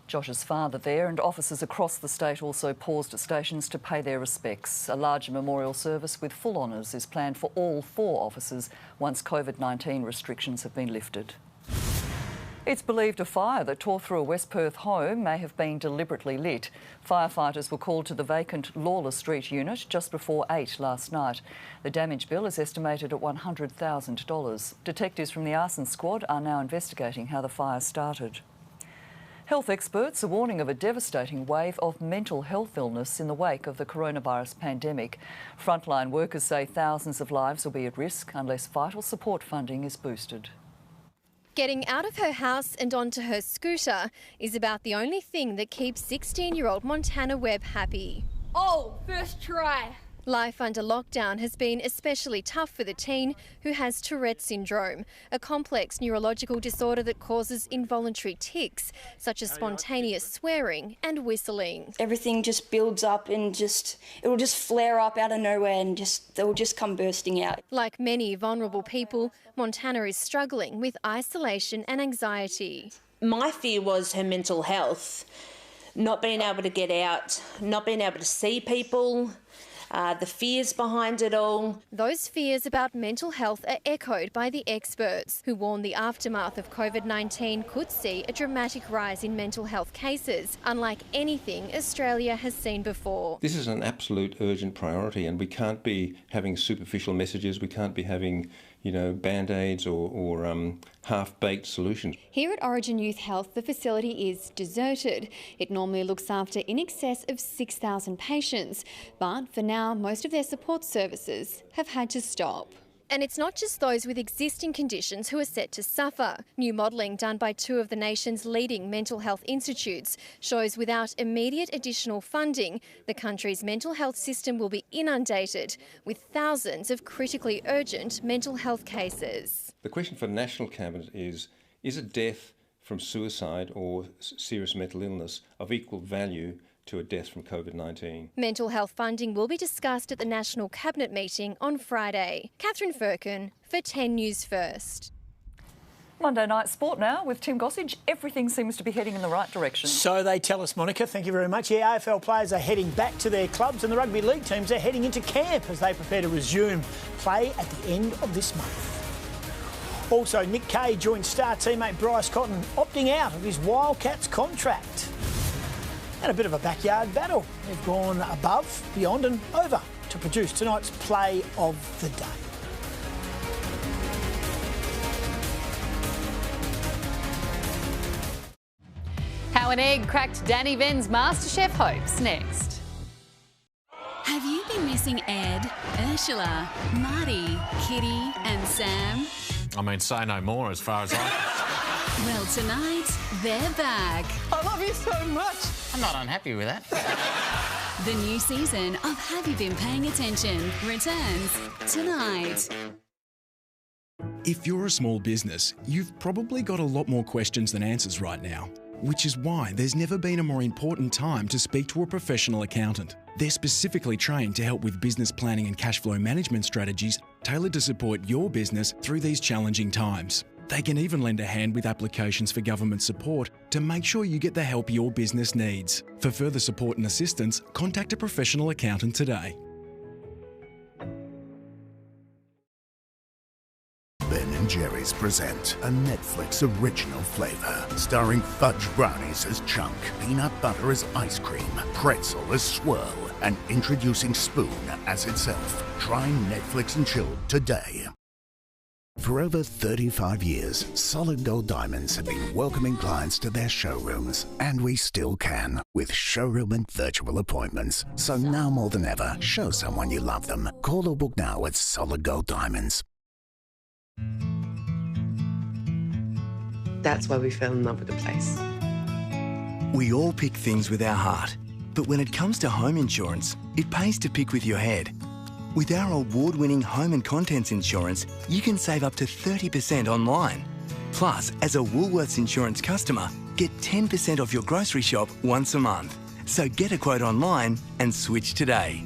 Josh's father there and officers across the state also paused at stations to pay their respects. A larger memorial service with full honours is planned for all 4 officers once COVID-19 restrictions have been lifted. It's believed a fire that tore through a West Perth home may have been deliberately lit. Firefighters were called to the vacant Lawler Street unit just before 8 last night. The damage bill is estimated at $100,000. Detectives from the Arson squad are now investigating how the fire started. Health experts are warning of a devastating wave of mental health illness in the wake of the coronavirus pandemic. Frontline workers say thousands of lives will be at risk unless vital support funding is boosted. Getting out of her house and onto her scooter is about the only thing that keeps 16-year-old Montana Webb happy. Oh, first try. Life under lockdown has been especially tough for the teen who has Tourette's syndrome, a complex neurological disorder that causes involuntary tics, such as spontaneous swearing and whistling. Everything just builds up and it'll just flare up out of nowhere and they'll just come bursting out. Like many vulnerable people, Montana is struggling with isolation and anxiety. My fear was her mental health, not being able to get out, not being able to see people. The fears behind it all. Those fears about mental health are echoed by the experts, who warn the aftermath of COVID-19 could see a dramatic rise in mental health cases, unlike anything Australia has seen before. This is an absolute urgent priority, and we can't be having superficial messages. We can't be having, band-aids or half-baked solutions. Here at Origin Youth Health, the facility is deserted. It normally looks after in excess of 6,000 patients, but for now, most of their support services have had to stop. And it's not just those with existing conditions who are set to suffer. New modelling done by two of the nation's leading mental health institutes shows without immediate additional funding, the country's mental health system will be inundated with thousands of critically urgent mental health cases. The question for the National Cabinet is a death from suicide or serious mental illness of equal value to a death from COVID-19. Mental health funding will be discussed at the National Cabinet meeting on Friday. Catherine Firkin for 10 News First. Monday night sport now with Tim Gossage. Everything seems to be heading in the right direction. So they tell us, Monika. Thank you very much. Yeah, AFL players are heading back to their clubs and the rugby league teams are heading into camp as they prepare to resume play at the end of this month. Also, Nick Kay joined star teammate Bryce Cotton opting out of his Wildcats contract. And a bit of a backyard battle. They've gone above, beyond and over to produce tonight's play of the day. How an egg cracked Danny Venn's MasterChef hopes next. Have you been missing Ed, Ursula, Marty, Kitty and Sam? I mean, say no more as far as Well, tonight, they're back. I love you so much. I'm not unhappy with that. The new season of Have You Been Paying Attention returns tonight. If you're a small business, you've probably got a lot more questions than answers right now, which is why there's never been a more important time to speak to a professional accountant. They're specifically trained to help with business planning and cash flow management strategies tailored to support your business through these challenging times. They can even lend a hand with applications for government support to make sure you get the help your business needs. For further support and assistance, contact a professional accountant today. Ben & Jerry's present a Netflix original flavour, starring fudge brownies as chunk, peanut butter as ice cream, pretzel as swirl, and introducing Spoon as itself. Try Netflix and Chill today. For over 35 years, Solid Gold Diamonds have been welcoming clients to their showrooms, and we still can with showroom and virtual appointments. So now more than ever, show someone you love them. Call or book now at Solid Gold Diamonds. That's why we fell in love with the place. We all pick things with our heart, but when it comes to home insurance, it pays to pick with your head. With our award-winning home and contents insurance, you can save up to 30% online. Plus, as a Woolworths Insurance customer, get 10% off your grocery shop once a month. So get a quote online and switch today.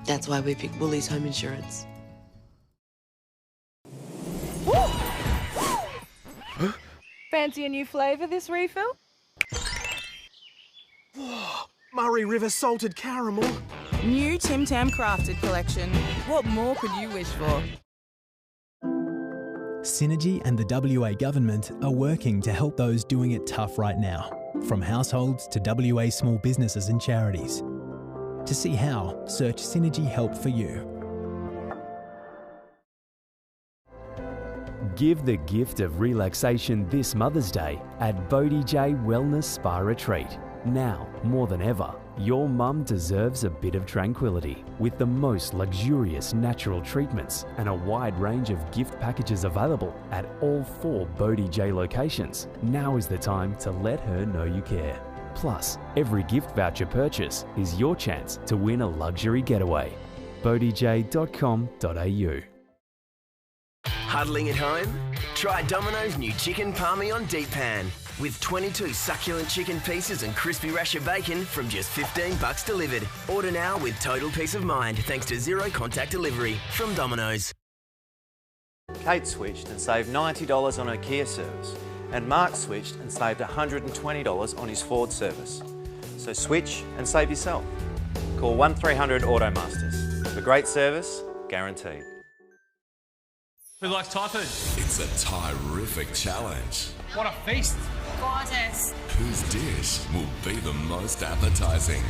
That's why we pick Woolies Home Insurance. Fancy a new flavour this refill? Murray River Salted Caramel. New Tim Tam Crafted collection. What more could you wish for? Synergy and the WA Government are working to help those doing it tough right now, from households to WA small businesses and charities. To see how, search Synergy Help for You. Give the gift of relaxation this Mother's Day at Bodie J Wellness Spa Retreat. Now, more than ever, your mum deserves a bit of tranquility with the most luxurious natural treatments and a wide range of gift packages available at all 4 Bodie J locations. Now is the time to let her know you care. Plus, every gift voucher purchase is your chance to win a luxury getaway. bodij.com.au. Huddling at home? Try Domino's new Chicken Palmy on Deep Pan. With 22 succulent chicken pieces and crispy rasher bacon from just $15 delivered. Order now with total peace of mind thanks to zero contact delivery from Domino's. Kate switched and saved $90 on her Kia service, and Mark switched and saved $120 on his Ford service. So switch and save yourself. Call 1300 Automasters. For great service, guaranteed. Who likes Thai food? It's a terrific challenge. What a feast. Gorgeous. Whose dish will be the most appetising?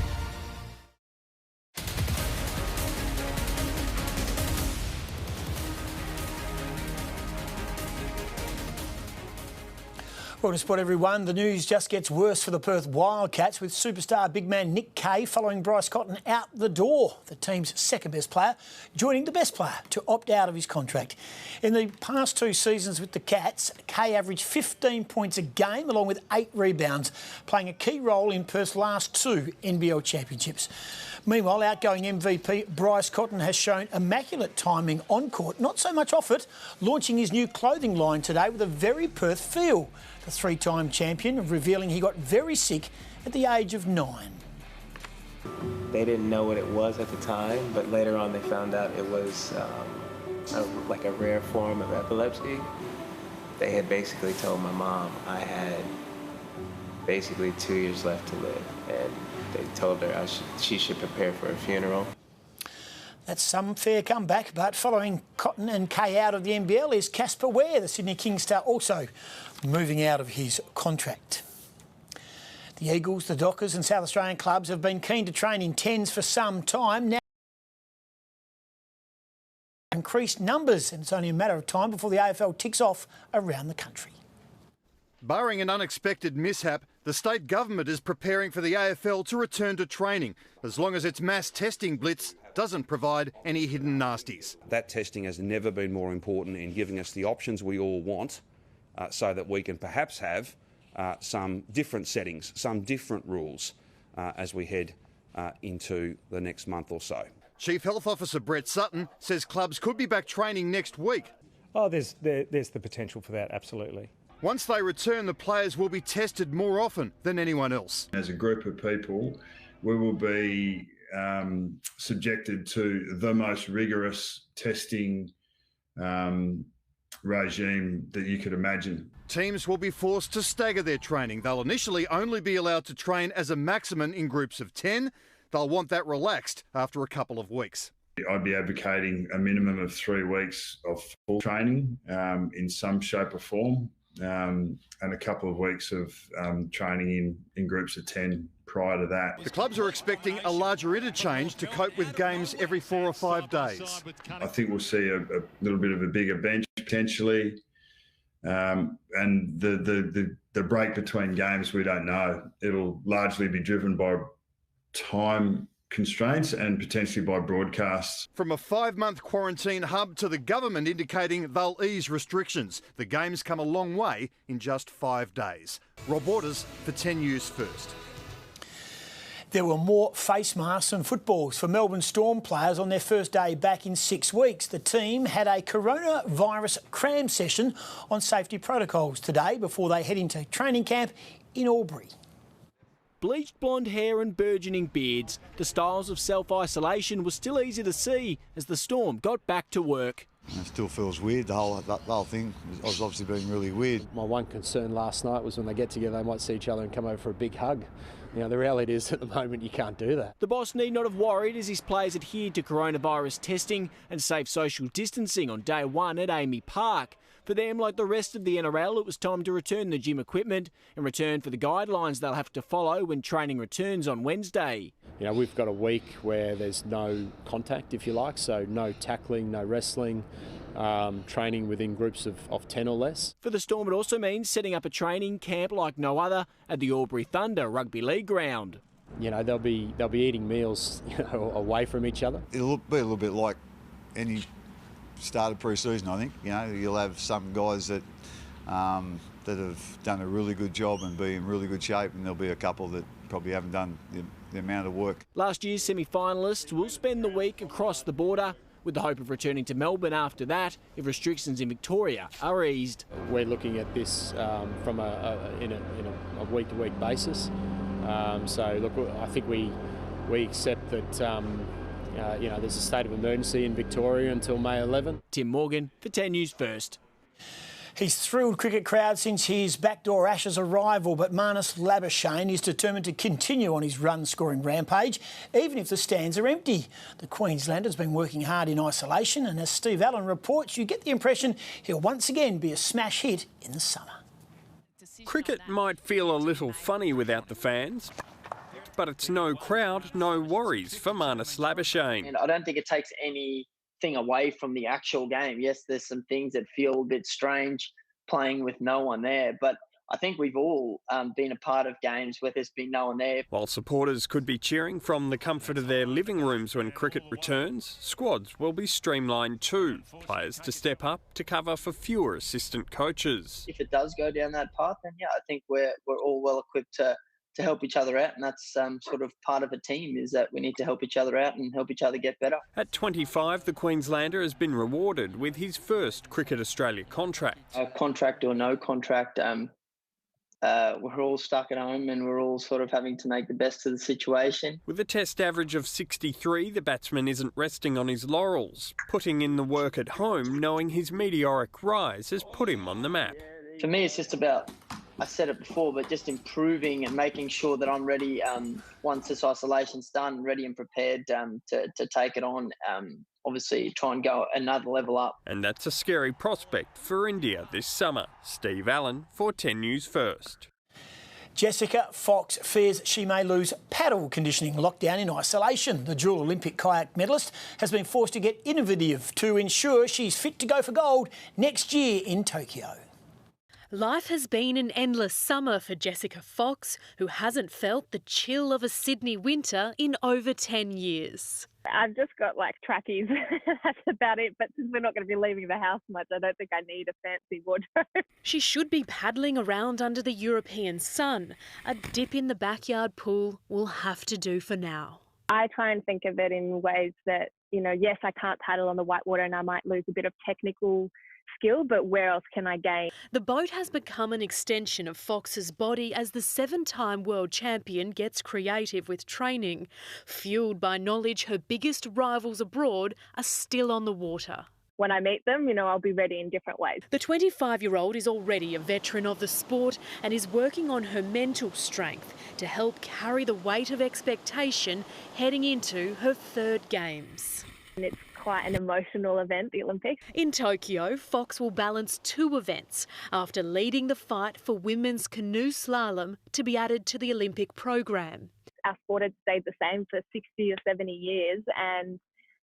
Well, to spot everyone, the news just gets worse for the Perth Wildcats with superstar big man Nick Kay following Bryce Cotton out the door, the team's second best player, joining the best player to opt out of his contract. In the past 2 seasons with the Cats, Kay averaged 15 points a game along with 8 rebounds, playing a key role in Perth's last 2 NBL championships. Meanwhile, outgoing MVP Bryce Cotton has shown immaculate timing on court, not so much off it, launching his new clothing line today with a very Perth feel. The 3-time champion revealing he got very sick at the age of 9. They didn't know what it was at the time, but later on they found out it was like a rare form of epilepsy. They had basically told my mom I had basically 2 years left to live, and they told her she should prepare for a funeral. That's some fair comeback, but following Cotton and Kay out of the NBL is Casper Ware, the Sydney Kings star, also moving out of his contract. The Eagles, the Dockers and South Australian clubs have been keen to train in 10s for some time. Now increased numbers, and it's only a matter of time before the AFL ticks off around the country. Barring an unexpected mishap, the state government is preparing for the AFL to return to training, as long as its mass testing blitz doesn't provide any hidden nasties. That testing has never been more important in giving us the options we all want, so that we can perhaps have some different settings, some different rules as we head into the next month or so. Chief Health Officer Brett Sutton says clubs could be back training next week. Oh, there's the potential for that, absolutely. Once they return, the players will be tested more often than anyone else. As a group of people, we will be subjected to the most rigorous testing regime that you could imagine. Teams will be forced to stagger their training. They'll initially only be allowed to train as a maximum in groups of 10. They'll want that relaxed after a couple of weeks. I'd be advocating a minimum of 3 weeks of full training in some shape or form, and a couple of weeks of training in groups of 10 prior to that. The clubs are expecting a larger interchange to cope with games every 4 or 5 days. I think we'll see a little bit of a bigger bench potentially, and the break between games, we don't know. It'll largely be driven by time constraints and potentially by broadcasts. From a 5-month quarantine hub to the government indicating they'll ease restrictions. The games come a long way in just 5 days. Rob Waters for 10 News First. There were more face masks and footballs for Melbourne Storm players on their first day back in 6 weeks. The team had a coronavirus cram session on safety protocols today before they head into training camp in Albury. Bleached blonde hair and burgeoning beards, the styles of self-isolation were still easy to see as the Storm got back to work. It still feels weird, the whole thing was obviously being really weird. My one concern last night was when they get together they might see each other and come over for a big hug. You know, the reality is at the moment you can't do that. The boss need not have worried as his players adhered to coronavirus testing and safe social distancing on day one at Amy Park. For them, like the rest of the NRL, it was time to return the gym equipment in return for the guidelines they'll have to follow when training returns on Wednesday. You know, we've got a week where there's no contact, if you like, so no tackling, no wrestling, training within groups of 10 or less. For the Storm, it also means setting up a training camp like no other at the Albury Thunder Rugby League ground. You know, they'll be eating meals, you know, away from each other. It'll be a little bit like any start of pre-season, I think. You know, you'll have some guys that that have done a really good job and be in really good shape, and there'll be a couple that probably haven't done the amount of work. Last year's semi-finalists will spend the week across the border with the hope of returning to Melbourne after that if restrictions in Victoria are eased. We're looking at this from a week-to-week basis. So look, I think we accept that you know, there's a state of emergency in Victoria until May 11. Tim Morgan for 10 News First. He's thrilled cricket crowd since his backdoor Ashes arrival, but Marnus Labuschagne is determined to continue on his run-scoring rampage, even if the stands are empty. The Queenslander's been working hard in isolation, and as Steve Allen reports, you get the impression he'll once again be a smash hit in the summer. Cricket might feel a little funny without the fans, but it's no crowd, no worries for Marnus Labuschagne. And I don't think it takes anything away from the actual game. Yes, there's some things that feel a bit strange playing with no one there, but I think we've all been a part of games where there's been no one there. While supporters could be cheering from the comfort of their living rooms when cricket returns, squads will be streamlined too. Players to step up to cover for fewer assistant coaches. If it does go down that path, then yeah, I think we're all well equipped to help each other out, and that's sort of part of a team, is that we need to help each other out and help each other get better. At 25, the Queenslander has been rewarded with his first Cricket Australia contract. Contract or no contract, we're all stuck at home and we're all sort of having to make the best of the situation. With a test average of 63, the batsman isn't resting on his laurels, putting in the work at home, knowing his meteoric rise has put him on the map. For me, it's just about, I said it before, but just improving and making sure that I'm ready once this isolation's done, ready and prepared to take it on. Obviously, try and go another level up. And that's a scary prospect for India this summer. Steve Allen for 10 News First. Jessica Fox fears she may lose paddle conditioning lockdown in isolation. The dual Olympic kayak medalist has been forced to get innovative to ensure she's fit to go for gold next year in Tokyo. Life has been an endless summer for Jessica Fox, who hasn't felt the chill of a Sydney winter in over 10 years. I've just got like trackies, that's about it, but since we're not going to be leaving the house much, I don't think I need a fancy wardrobe. She should be paddling around under the European sun. A dip in the backyard pool will have to do for now. I try and think of it in ways that, you know, yes, I can't paddle on the whitewater and I might lose a bit of technical skill, but where else can I gain? The boat has become an extension of Fox's body as the 7-time world champion gets creative with training, fuelled by knowledge her biggest rivals abroad are still on the water. When I meet them, you know, I'll be ready in different ways. The 25-year-old is already a veteran of the sport and is working on her mental strength to help carry the weight of expectation heading into her third Games. And it's quite an emotional event, the Olympics. In Tokyo, Fox will balance 2 events after leading the fight for women's canoe slalom to be added to the Olympic program. Our sport had stayed the same for 60 or 70 years and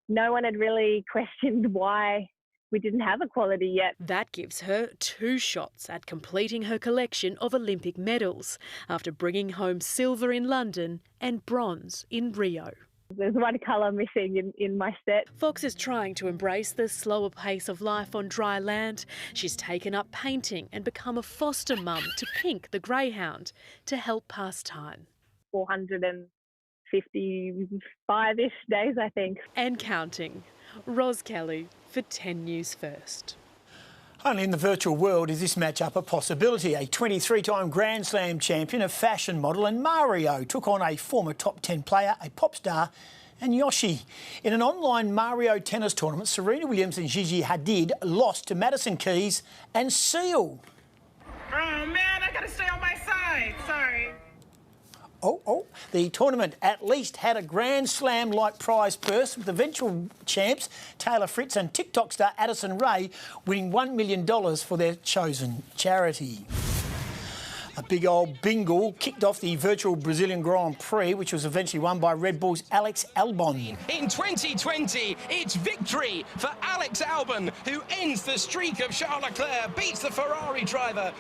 no one had really questioned why we didn't have equality yet. That gives her 2 shots at completing her collection of Olympic medals after bringing home silver in London and bronze in Rio. There's one colour missing in my set. Fox is trying to embrace the slower pace of life on dry land. She's taken up painting and become a foster mum to Pink, the greyhound, to help pass time. 455-ish days, I think. And counting. Ros Kelly for 10 News First. Only in the virtual world is this matchup a possibility. A 23-time Grand Slam champion, a fashion model, and Mario took on a former top 10 player, a pop star, and Yoshi. In an online Mario tennis tournament, Serena Williams and Gigi Hadid lost to Madison Keys and Seal. Oh man, I gotta stay on my side. Sorry. The tournament at least had a Grand Slam-like prize purse, with eventual champs Taylor Fritz and TikTok star Addison Rae winning $1 million for their chosen charity. A big old bingo kicked off the virtual Brazilian Grand Prix, which was eventually won by Red Bull's Alex Albon. In 2020, it's victory for Alex Albon, who ends the streak of Charles Leclerc, beats the Ferrari driver.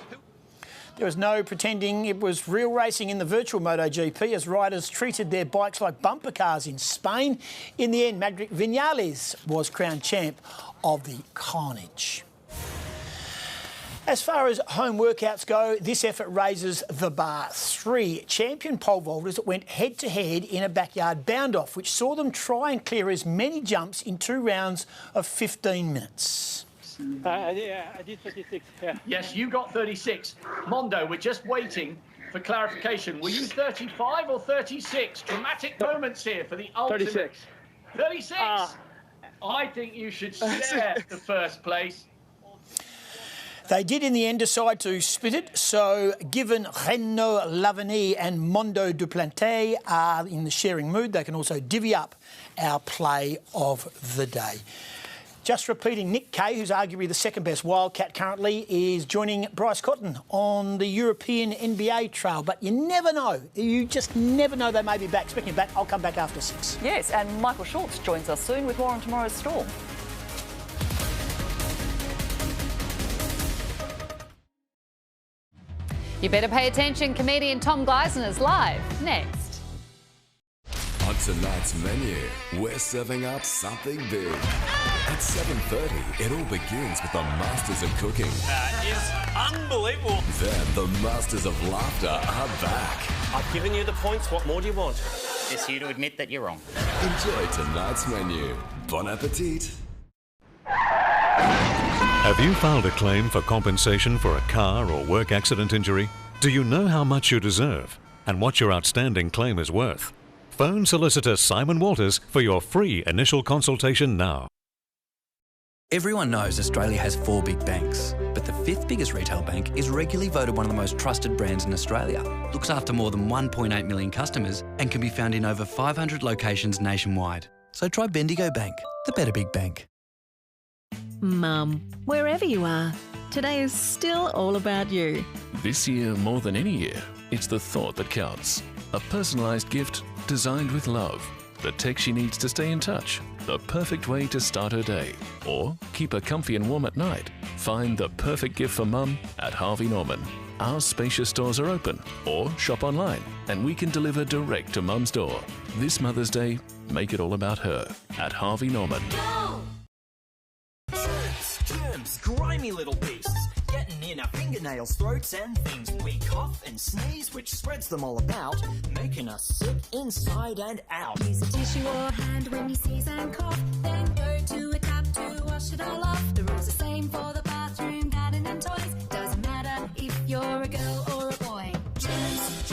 There was no pretending it was real racing in the virtual MotoGP, as riders treated their bikes like bumper cars in Spain. In the end, Maverick Vinales was crowned champ of the carnage. As far as home workouts go, this effort raises the bar. 3 champion pole vaulters went head-to-head in a backyard bound-off, which saw them try and clear as many jumps in 2 rounds of 15 minutes. Yeah, I did 36, yeah. Yes, you got 36. Mondo, we're just waiting for clarification. Were you 35 or 36? Dramatic moments here for the ultimate... 36. 36? I think you should stare the first place. They did in the end decide to split it, so given Renaud Lavigny and Mondo Duplantis are in the sharing mood, they can also divvy up our play of the day. Just repeating, Nick Kay, who's arguably the second best Wildcat currently, is joining Bryce Cotton on the European NBA trail. But you never know. You just never know they may be back. Speaking of back, I'll come back after 6. Yes, and Michael Schultz joins us soon with more on tomorrow's Storm. You better pay attention. Comedian Tom Gleisner's live next. On tonight's menu, we're serving up something big. At 7:30, it all begins with the Masters of Cooking. That is unbelievable. Then the Masters of Laughter are back. I've given you the points. What more do you want? It's you to admit that you're wrong. Enjoy tonight's menu. Bon appetit. Have you filed a claim for compensation for a car or work accident injury? Do you know how much you deserve and what your outstanding claim is worth? Phone solicitor Simon Walters for your free initial consultation now. Everyone knows Australia has 4 big banks, but the 5th biggest retail bank is regularly voted one of the most trusted brands in Australia, looks after more than 1.8 million customers and can be found in over 500 locations nationwide. So try Bendigo Bank, the better big bank. Mum, wherever you are, today is still all about you. This year, more than any year, it's the thought that counts. A personalised gift designed with love. The tech she needs to stay in touch. The perfect way to start her day. Or keep her comfy and warm at night. Find the perfect gift for Mum at Harvey Norman. Our spacious stores are open. Or shop online and we can deliver direct to Mum's door. This Mother's Day, make it all about her at Harvey Norman. Germs, grimy little beasts, getting in our fingernails, throats and things. We cough and sneeze, which spreads them all about, making us sick inside and out. Use a tissue or hand when you sneeze and cough, then go to a tap to wash it all off. The rules are same for the bathroom, garden and toys. Doesn't matter if you're a girl or a boy. Germs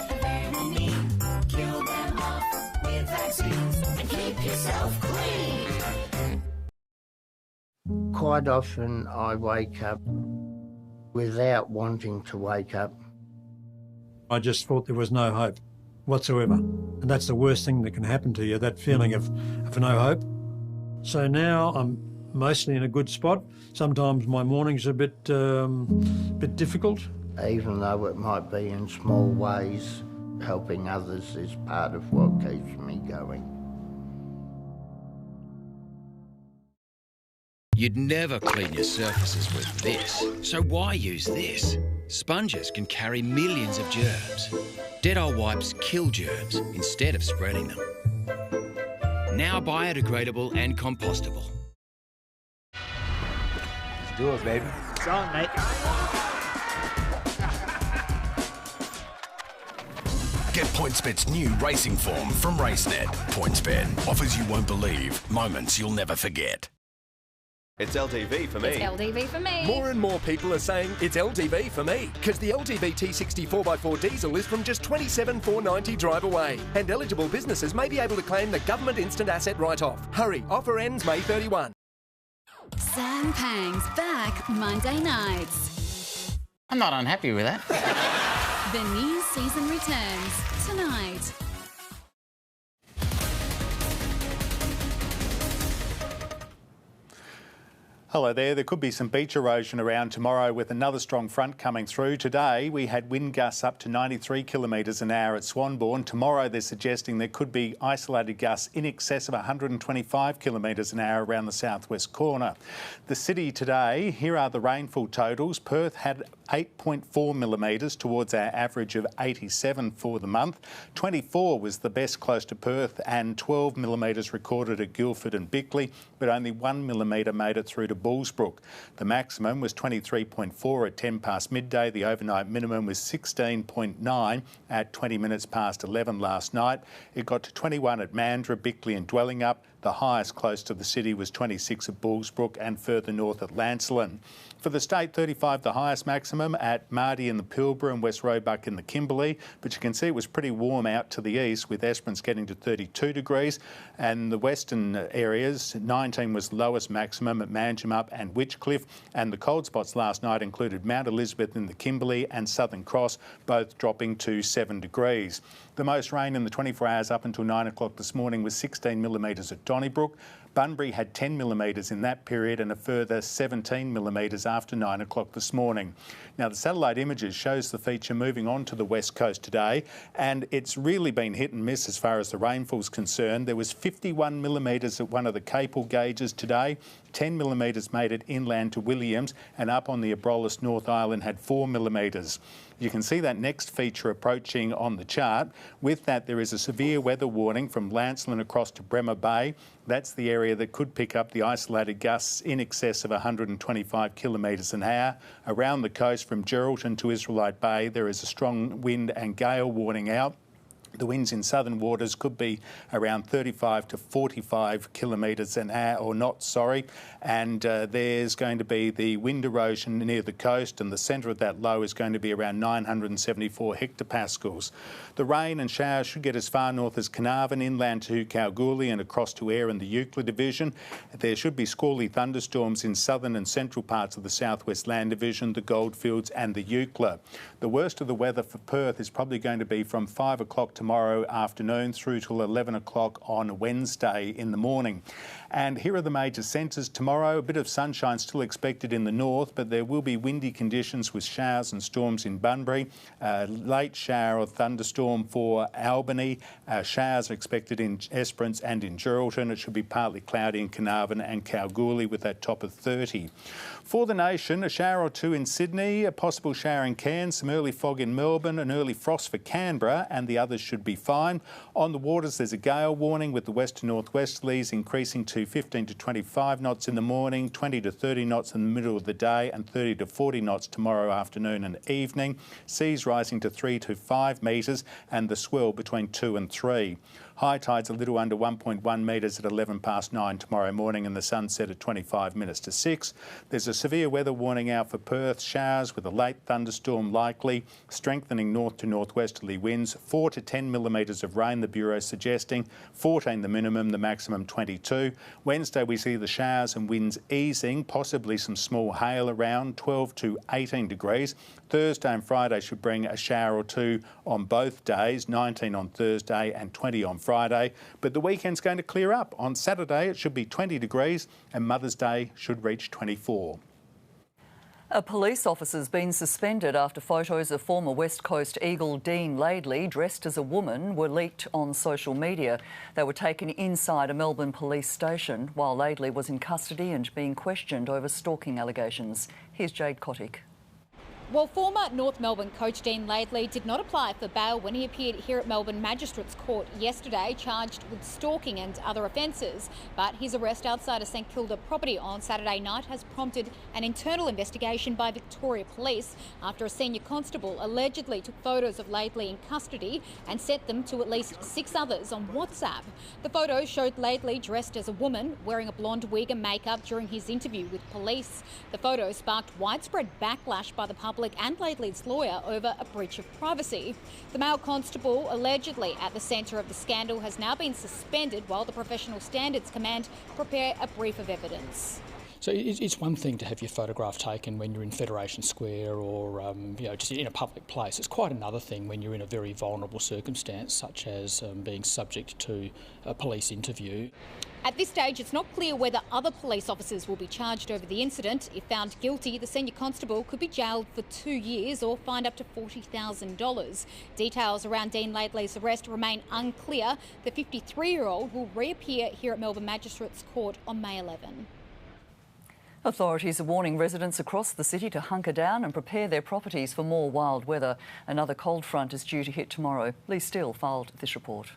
are very mean. Kill them off with vaccines and keep yourself clean. Quite often I wake up without wanting to wake up. I just thought there was no hope whatsoever. And that's the worst thing that can happen to you, that feeling of no hope. So now I'm mostly in a good spot. Sometimes my mornings are a bit difficult. Even though it might be in small ways, helping others is part of what keeps me going. You'd never clean your surfaces with this, so why use this? Sponges can carry millions of germs. Dettol wipes kill germs instead of spreading them. Now biodegradable and compostable. Let's do it, baby. It's on, mate. Get PointsBet's new racing form from RaceNet. PointsBet offers you won't believe, moments you'll never forget. It's LTV for me. It's LTV for me. More and more people are saying it's LTV for me, because the LTV T60 4x4 diesel is from just $27,490 drive away. And eligible businesses may be able to claim the government instant asset write-off. Hurry, offer ends May 31. Sam Pang's back Monday nights. I'm not unhappy with that. The new season returns tonight. Hello there. There could be some beach erosion around tomorrow with another strong front coming through. Today we had wind gusts up to 93 kilometres an hour at Swanbourne. Tomorrow they're suggesting there could be isolated gusts in excess of 125 kilometres an hour around the southwest corner. The city today, here are the rainfall totals. Perth had 8.4 millimetres towards our average of 87 for the month. 24 was the best close to Perth and 12 millimetres recorded at Guildford and Bickley, but only 1 millimetre made it through to Bullsbrook. The maximum was 23.4 at 10 past midday. The overnight minimum was 16.9 at 20 minutes past 11 last night. It got to 21 at Mandurah, Bickley and Dwellingup. The highest close to the city was 26 at Bullsbrook and further north at Lancelin. For the state, 35 the highest maximum at Mardy in the Pilbara and West Roebuck in the Kimberley. But you can see it was pretty warm out to the east, with Esperance getting to 32 degrees. And the western areas, 19 was lowest maximum at Manjimup and Witchcliffe. And the cold spots last night included Mount Elizabeth in the Kimberley and Southern Cross, both dropping to 7 degrees. The most rain in the 24 hours up until 9 o'clock this morning was 16 millimetres at Donnybrook. Bunbury had 10 millimetres in that period and a further 17 millimetres after 9 o'clock this morning. Now, the satellite images shows the feature moving on to the west coast today, and it's really been hit and miss as far as the rainfall's concerned. There was 51 millimetres at one of the Capel gauges today. 10 millimetres made it inland to Williams, and up on the Abrolhos North Island had 4 millimetres. You can see that next feature approaching on the chart. With that, there is a severe weather warning from Lancelin across to Bremer Bay. That's the area that could pick up the isolated gusts in excess of 125 kilometres an hour. Around the coast from Geraldton to Israelite Bay, there is a strong wind and gale warning out. The winds in southern waters could be around 35 to 45 kilometres an hour or knots, and there's going to be the wind erosion near the coast, and the centre of that low is going to be around 974 hectopascals. The rain and showers should get as far north as Carnarvon, inland to Kalgoorlie and across to Ayr and the Euclid Division. There should be squally thunderstorms in southern and central parts of the Southwest Land Division, the Goldfields and the Eucla. The worst of the weather for Perth is probably going to be from 5 o'clock tomorrow afternoon through till 11 o'clock on Wednesday in the morning. And here are the major centres tomorrow. A bit of sunshine still expected in the north, but there will be windy conditions with showers and storms in Bunbury. Late shower or thunderstorm for Albany. Showers are expected in Esperance and in Geraldton. It should be partly cloudy in Carnarvon and Kalgoorlie with that top of 30. For the nation, a shower or two in Sydney, a possible shower in Cairns, some early fog in Melbourne, an early frost for Canberra, and the others should be fine. On the waters, there's a gale warning with the west to northwesterlies increasing to 15 to 25 knots in the morning, 20 to 30 knots in the middle of the day, and 30 to 40 knots tomorrow afternoon and evening. Seas rising to 3 to 5 metres, and the swell between 2 and 3. High tides a little under 1.1 metres at 11 past 9 tomorrow morning, and the sunset at 25 minutes to 6. There's a severe weather warning out for Perth. Showers with a late thunderstorm likely, strengthening north to northwesterly winds. 4 to 10 millimetres of rain, the Bureau suggesting. 14 the minimum, the maximum 22. Wednesday we see the showers and winds easing, possibly some small hail around, 12 to 18 degrees. Thursday and Friday should bring a shower or two on both days, 19 on Thursday and 20 on Friday. But the weekend's going to clear up. On Saturday it should be 20 degrees and Mother's Day should reach 24. A police officer's been suspended after photos of former West Coast Eagle Dean Laidley dressed as a woman were leaked on social media. They were taken inside a Melbourne police station while Laidley was in custody and being questioned over stalking allegations. Here's Jade Kotick. Well, former North Melbourne coach Dean Laidley did not apply for bail when he appeared here at Melbourne Magistrates Court yesterday, charged with stalking and other offences. But his arrest outside a St Kilda property on Saturday night has prompted an internal investigation by Victoria Police after a senior constable allegedly took photos of Laidley in custody and sent them to at least 6 others on WhatsApp. The photos showed Laidley dressed as a woman, wearing a blonde wig and makeup during his interview with police. The photos sparked widespread backlash by the public and Laidley's lawyer over a breach of privacy. The male constable allegedly at the centre of the scandal has now been suspended while the Professional Standards Command prepare a brief of evidence. So it's one thing to have your photograph taken when you're in Federation Square or just in a public place. It's quite another thing when you're in a very vulnerable circumstance, such as being subject to a police interview. At this stage, it's not clear whether other police officers will be charged over the incident. If found guilty, the senior constable could be jailed for 2 years or fined up to $40,000. Details around Dean Laidley's arrest remain unclear. The 53-year-old will reappear here at Melbourne Magistrates Court on May 11. Authorities are warning residents across the city to hunker down and prepare their properties for more wild weather. Another cold front is due to hit tomorrow. Lee Steele filed this report.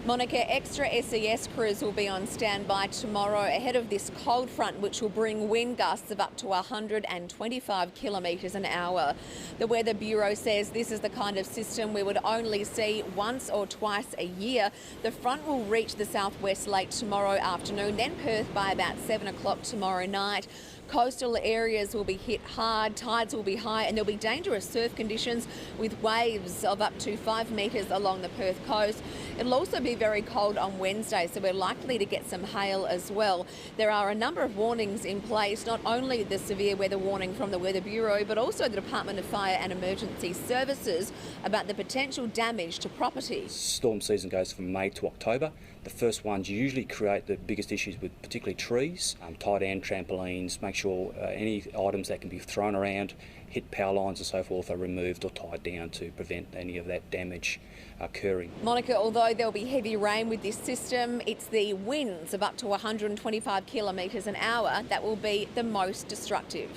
Monika, extra SES crews will be on standby tomorrow ahead of this cold front, which will bring wind gusts of up to 125 kilometres an hour. The Weather Bureau says this is the kind of system we would only see once or twice a year. The front will reach the southwest late tomorrow afternoon, then Perth by about 7 o'clock tomorrow night. Coastal areas will be hit hard, tides will be high, and there'll be dangerous surf conditions with waves of up to 5 metres along the Perth coast. It'll also be very cold on Wednesday, so we're likely to get some hail as well. There are a number of warnings in place, not only the severe weather warning from the Weather Bureau, but also the Department of Fire and Emergency Services about the potential damage to property. Storm season goes from May to October. The first ones usually create the biggest issues with particularly trees, tied end trampolines, make sure any items that can be thrown around, hit power lines and so forth are removed or tied down to prevent any of that damage occurring. Monika, although there'll be heavy rain with this system, it's the winds of up to 125 kilometres an hour that will be the most destructive.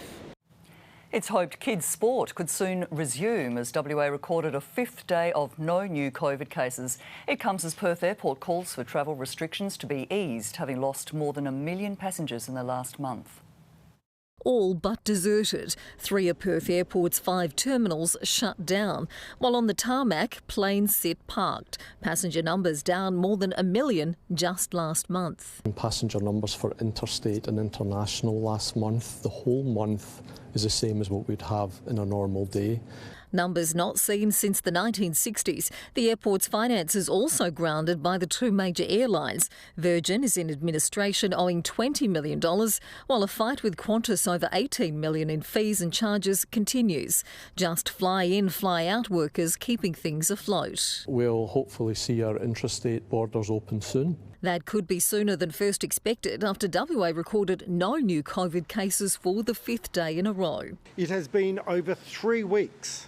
It's hoped kids' sport could soon resume as WA recorded a 5th day of no new COVID cases. It comes as Perth Airport calls for travel restrictions to be eased, having lost more than 1 million passengers in the last month. All but deserted. 3 of Perth Airport's 5 terminals shut down, while on the tarmac, planes sit parked. Passenger numbers down more than 1 million just last month. Passenger numbers for interstate and international last month, the whole month is the same as what we'd have in a normal day. Numbers not seen since the 1960s. The airport's finances also grounded by the 2 major airlines. Virgin is in administration owing $20 million, while a fight with Qantas over $18 million in fees and charges continues. Just fly-in, fly-out workers keeping things afloat. We'll hopefully see our intrastate borders open soon. That could be sooner than first expected after WA recorded no new COVID cases for the 5th day in a row. It has been over 3 weeks,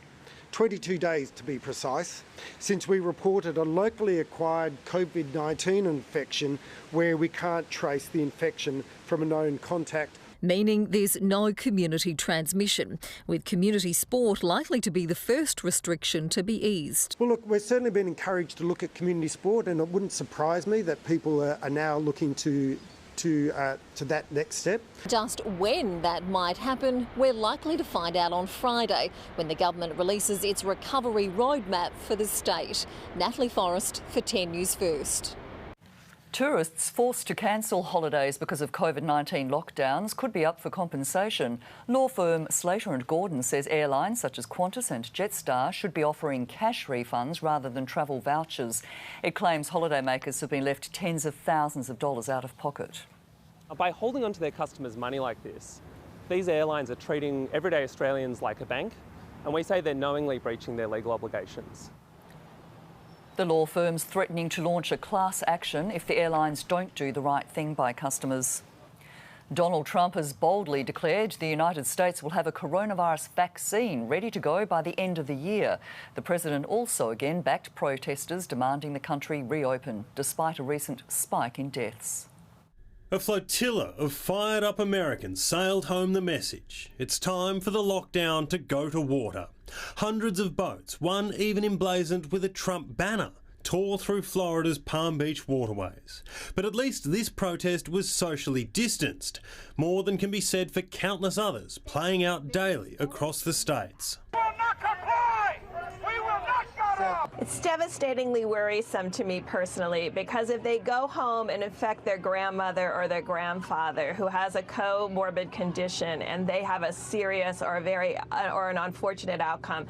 22 days to be precise, since we reported a locally acquired COVID-19 infection where we can't trace the infection from a known contact. Meaning there's no community transmission, with community sport likely to be the first restriction to be eased. Well, look, we've certainly been encouraged to look at community sport, and it wouldn't surprise me that people are now looking to that next step. Just when that might happen, we're likely to find out on Friday when the government releases its recovery roadmap for the state. Natalie Forrest for 10 News First. Tourists forced to cancel holidays because of COVID-19 lockdowns could be up for compensation. Law firm Slater & Gordon says airlines such as Qantas and Jetstar should be offering cash refunds rather than travel vouchers. It claims holidaymakers have been left tens of thousands of dollars out of pocket. By holding on to their customers' money like this, these airlines are treating everyday Australians like a bank, and we say they're knowingly breaching their legal obligations. The law firm's threatening to launch a class action if the airlines don't do the right thing by customers. Donald Trump has boldly declared the United States will have a coronavirus vaccine ready to go by the end of the year. The president also again backed protesters demanding the country reopen, despite a recent spike in deaths. A flotilla of fired-up Americans sailed home the message. It's time for the lockdown to go to water. Hundreds of boats, one even emblazoned with a Trump banner, tore through Florida's Palm Beach waterways. But at least this protest was socially distanced, more than can be said for countless others playing out daily across the states. It's devastatingly worrisome to me personally, because if they go home and infect their grandmother or their grandfather who has a comorbid condition and they have a serious or an unfortunate outcome,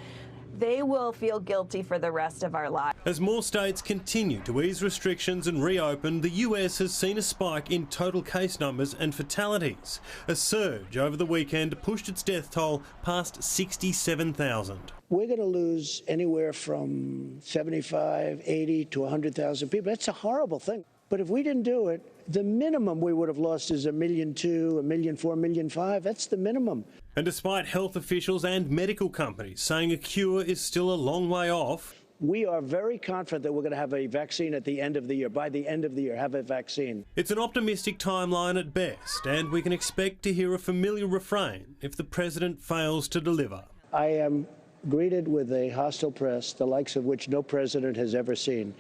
they will feel guilty for the rest of our lives. As more states continue to ease restrictions and reopen, the US has seen a spike in total case numbers and fatalities. A surge over the weekend pushed its death toll past 67,000. We're going to lose anywhere from 75, 80 to 100,000 people. That's a horrible thing. But if we didn't do it, the minimum we would have lost is 1.2 million, 1.4 million, 1.5 million. That's the minimum. And despite health officials and medical companies saying a cure is still a long way off, we are very confident that we're going to have a vaccine at the end of the year. By the end of the year, have a vaccine. It's an optimistic timeline at best, and we can expect to hear a familiar refrain if the president fails to deliver. I am greeted with a hostile press, the likes of which no president has ever seen.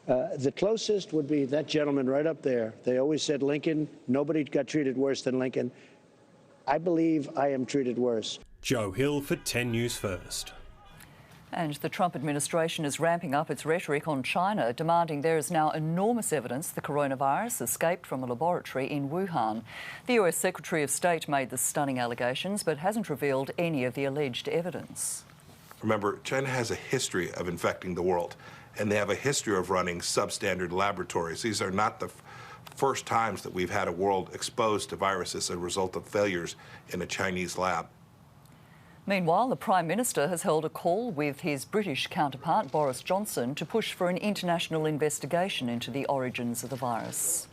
The closest would be that gentleman right up there. They always said Lincoln, nobody got treated worse than Lincoln. I believe I am treated worse. Joe Hill for 10 News First. And the Trump administration is ramping up its rhetoric on China, demanding there is now enormous evidence the coronavirus escaped from a laboratory in Wuhan. The US Secretary of State made the stunning allegations but hasn't revealed any of the alleged evidence. Remember, China has a history of infecting the world, and they have a history of running substandard laboratories. These are not the first times that we've had a world exposed to viruses as a result of failures in a Chinese lab. Meanwhile, the Prime Minister has held a call with his British counterpart, Boris Johnson, to push for an international investigation into the origins of the virus.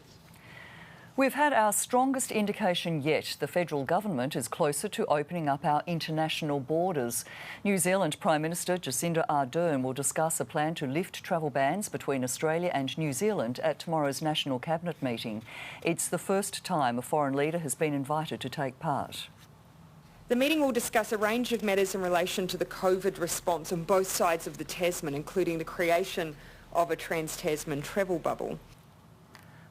We've had our strongest indication yet the federal government is closer to opening up our international borders. New Zealand Prime Minister Jacinda Ardern will discuss a plan to lift travel bans between Australia and New Zealand at tomorrow's National Cabinet meeting. It's the first time a foreign leader has been invited to take part. The meeting will discuss a range of matters in relation to the COVID response on both sides of the Tasman, including the creation of a Trans-Tasman travel bubble.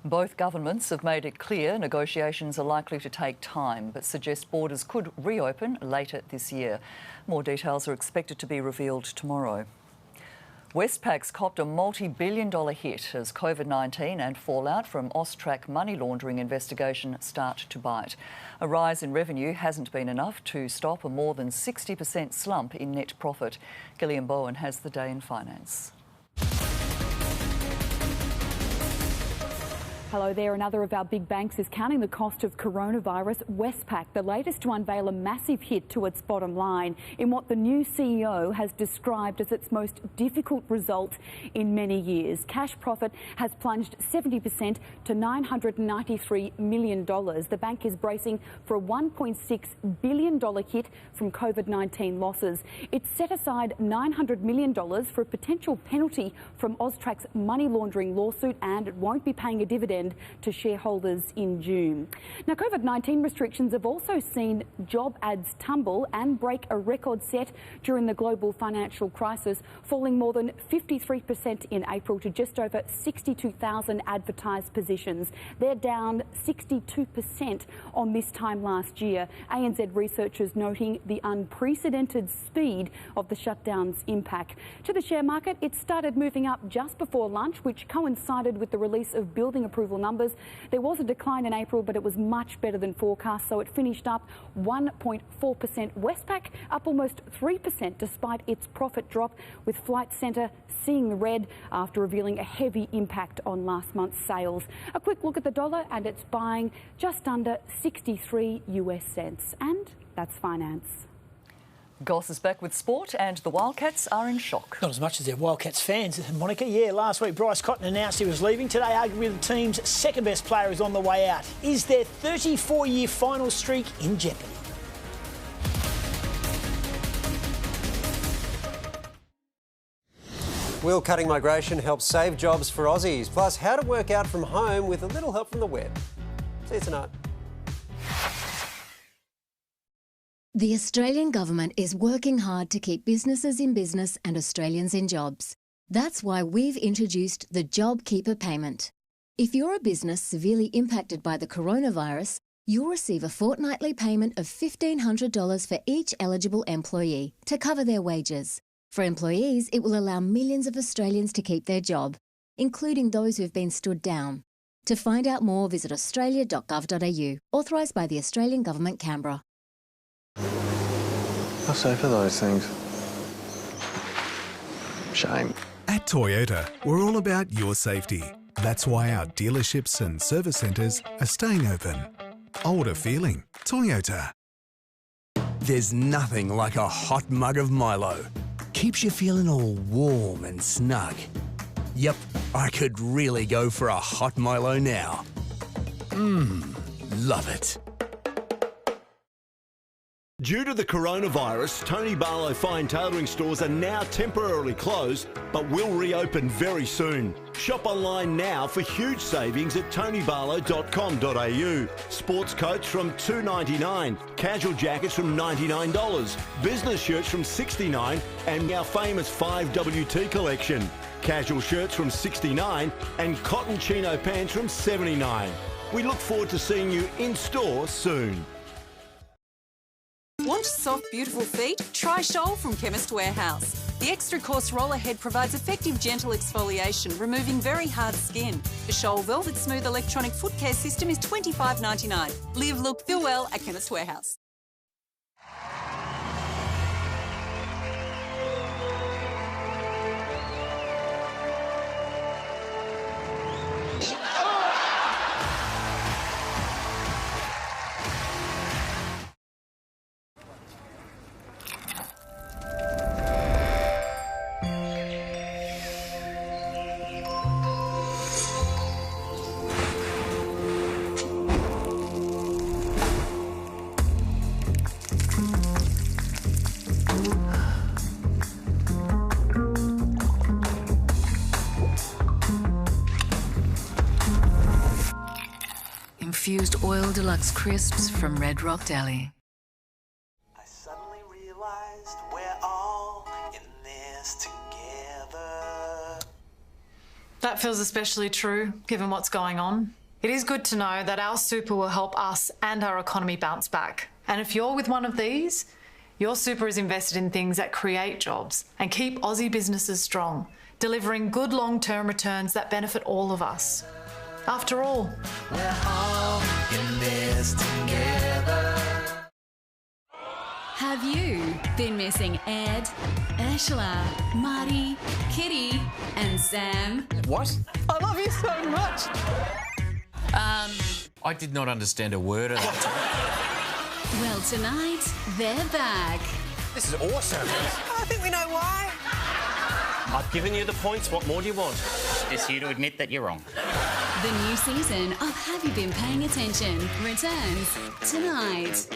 Both governments have made it clear negotiations are likely to take time, but suggest borders could reopen later this year. More details are expected to be revealed tomorrow. Westpac's copped a multi-billion-dollar hit as COVID-19 and fallout from AUSTRAC money laundering investigation start to bite. A rise in revenue hasn't been enough to stop a more than 60% slump in net profit. Gillian Bowen has the day in finance. Hello there. Another of our big banks is counting the cost of coronavirus. Westpac, the latest to unveil a massive hit to its bottom line in what the new CEO has described as its most difficult result in many years. Cash profit has plunged 70% to $993 million. The bank is bracing for a $1.6 billion hit from COVID-19 losses. It's set aside $900 million for a potential penalty from AUSTRAC's money laundering lawsuit, and it won't be paying a dividend to shareholders in June. Now, COVID-19 restrictions have also seen job ads tumble and break a record set during the global financial crisis, falling more than 53% in April to just over 62,000 advertised positions. They're down 62% on this time last year. ANZ researchers noting the unprecedented speed of the shutdown's impact. To the share market, it started moving up just before lunch, which coincided with the release of building approval numbers. There was a decline in April, but it was much better than forecast, so it finished up 1.4%. Westpac up almost 3% despite its profit drop, with Flight Centre seeing the red after revealing a heavy impact on last month's sales. A quick look at the dollar, and it's buying just under 63 US cents. And that's finance. Goss is back with sport, and the Wildcats are in shock. Not as much as their Wildcats fans, Monika. Yeah, last week Bryce Cotton announced he was leaving. Today, arguably the team's second best player is on the way out. Is their 34-year final streak in jeopardy? Wheel-cutting migration helps save jobs for Aussies. Plus, how to work out from home with a little help from the web. See you tonight. The Australian Government is working hard to keep businesses in business and Australians in jobs. That's why we've introduced the JobKeeper payment. If you're a business severely impacted by the coronavirus, you'll receive a fortnightly payment of $1,500 for each eligible employee to cover their wages. For employees, it will allow millions of Australians to keep their job, including those who've been stood down. To find out more, visit australia.gov.au, authorised by the Australian Government, Canberra. How safe are those things? Shame. At Toyota, we're all about your safety. That's why our dealerships and service centres are staying open. Older feeling. Toyota. There's nothing like a hot mug of Milo. Keeps you feeling all warm and snug. Yep, I could really go for a hot Milo now. Love it. Due to the coronavirus, Tony Barlow Fine Tailoring stores are now temporarily closed, but will reopen very soon. Shop online now for huge savings at tonybarlow.com.au. Sports coats from $2.99, casual jackets from $99, business shirts from $69, and our famous 5WT collection. Casual shirts from $69 and cotton chino pants from $79. We look forward to seeing you in store soon. Want soft, beautiful feet? Try Shoal from Chemist Warehouse. The extra coarse roller head provides effective, gentle exfoliation, removing very hard skin. The Shoal Velvet Smooth electronic foot care system is $25.99. Live, look, feel well at Chemist Warehouse. Infused oil deluxe crisps from Red Rock Deli. I suddenly realized we're all in this together. That feels especially true, given what's going on. It is good to know that our super will help us and our economy bounce back. And if you're with one of these, your super is invested in things that create jobs and keep Aussie businesses strong, delivering good long-term returns that benefit all of us. After all, we're all in this together. Have you been missing Ed, Ursula, Marty, Kitty, and Sam? What? I love you so much. I did not understand a word of that. Well, tonight, they're back. This is awesome. I think we know why. I've given you the points. What more do you want? Just you to admit that you're wrong. The new season of Have You Been Paying Attention returns tonight.